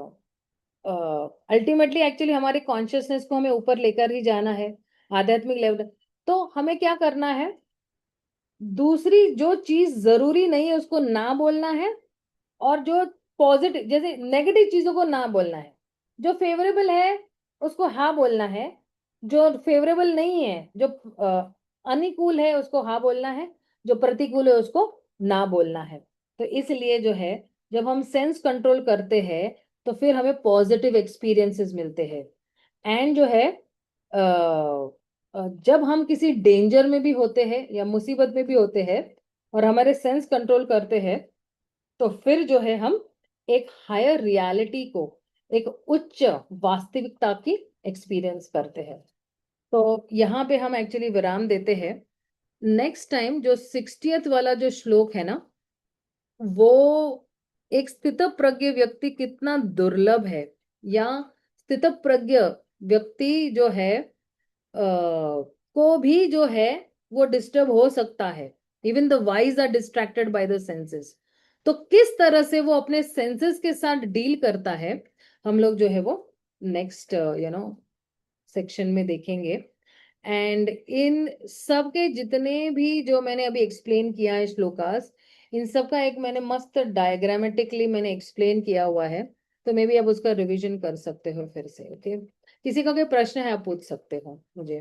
अल्टीमेटली एक्चुअली हमारे कॉन्शियसनेस को हमें ऊपर लेकर ही जाना है, आध्यात्मिक लेवल। तो हमें क्या करना है? दूसरी जो चीज जरूरी नहीं है उसको ना बोलना है, और जो पॉजिटिव, जैसे नेगेटिव चीजों को ना बोलना है। जो फेवरेबल है उसको हाँ बोलना है, जो फेवरेबल नहीं है, जो अनुकूल है उसको हाँ बोलना है, जो प्रतिकूल है उसको ना बोलना है। तो इसलिए जो है, जब हम सेंस कंट्रोल करते हैं तो फिर हमें पॉजिटिव एक्सपीरियंसेस मिलते हैं। एंड जो है जब हम किसी डेंजर में भी होते हैं या मुसीबत में भी होते हैं और हमारे सेंस कंट्रोल करते हैं, तो फिर जो है हम एक हायर रियलिटी को, एक उच्च वास्तविकता की एक्सपीरियंस करते हैं। तो यहाँ पे हम एक्चुअली विराम देते हैं। नेक्स्ट टाइम जो 60th वाला जो श्लोक है ना, वो एक स्थितप्रज्ञ व्यक्ति कितना दुर्लभ है, या स्थितप्रज्ञ व्यक्ति जो है को भी जो है वो डिस्टर्ब हो सकता है। Even the wise are distracted by the senses. तो किस तरह से वो अपने सेंसेस के साथ डील करता है, हम लोग जो है वो नेक्स्ट सेक्शन में देखेंगे। एंड इन सब के जितने भी जो मैंने अभी एक्सप्लेन किया है श्लोकास, इन सब का एक मैंने मस्त डायग्रामेटिकली मैंने एक्सप्लेन किया हुआ है। तो मे भी आप उसका रिवीजन कर सकते हो फिर से। ओके, किसी का कोई प्रश्न है आप पूछ सकते हो मुझे।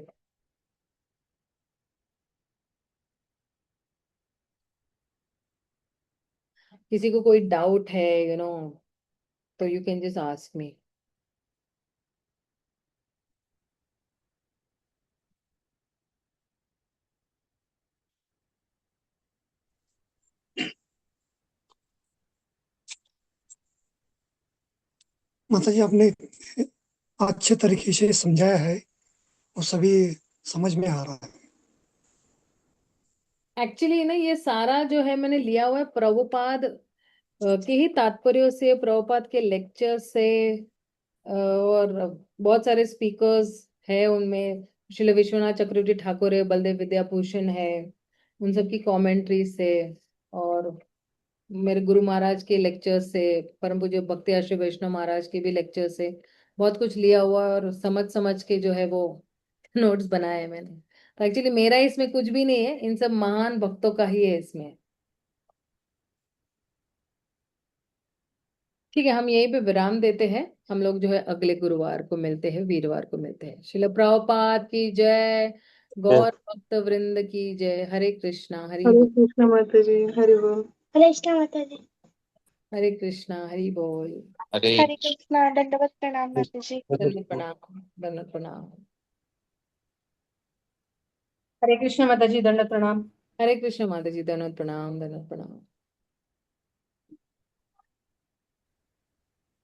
किसी को कोई डाउट है तो you can just ask me. माता जी, आपने अच्छे तरीके से समझाया है, वो सभी समझ में आ रहा है। एक्चुअली ना ये सारा जो है मैंने लिया हुआ है प्रभुपाद के ही तात्पर्यों से, प्रभुपाद के लेक्चर से। और बहुत सारे स्पीकर्स है उनमें, श्रील विश्वनाथ चक्रवर्ती ठाकुर है, बलदेव विद्याभूषण है, उन सब की कॉमेंट्री से, और मेरे गुरु महाराज के लेक्चर से, परम पूज्य भक्ति आश्रय वैष्णव महाराज के भी लेक्चर से बहुत कुछ लिया हुआ है, और समझ समझ के जो है वो नोट्स बनाए हैं मैंने। तो एक्चुअली मेरा इसमें कुछ भी नहीं है, इन सब महान भक्तों का ही है इसमें। ठीक है, हम यहीं पे विराम देते हैं। हम लोग जो है अगले गुरुवार को मिलते हैं, वीरवार को मिलते हैं। शिल प्रभुपाद की जय, गौर भक्त वृंद की जय। हरे कृष्णा हरि हरे बोल। कृष्ण माता जी, हरि बोल। हरे कृष्णा माता जी। हरे कृष्णा हरि बोल। हरे हरे कृष्णा, दंडवत प्रणाम माता जी। दंड प्रणाम, दंड प्रणाम। हरे कृष्ण माता जी, दंड प्रणाम। हरे कृष्ण माता जी, दंड प्रणाम, दंड प्रणाम।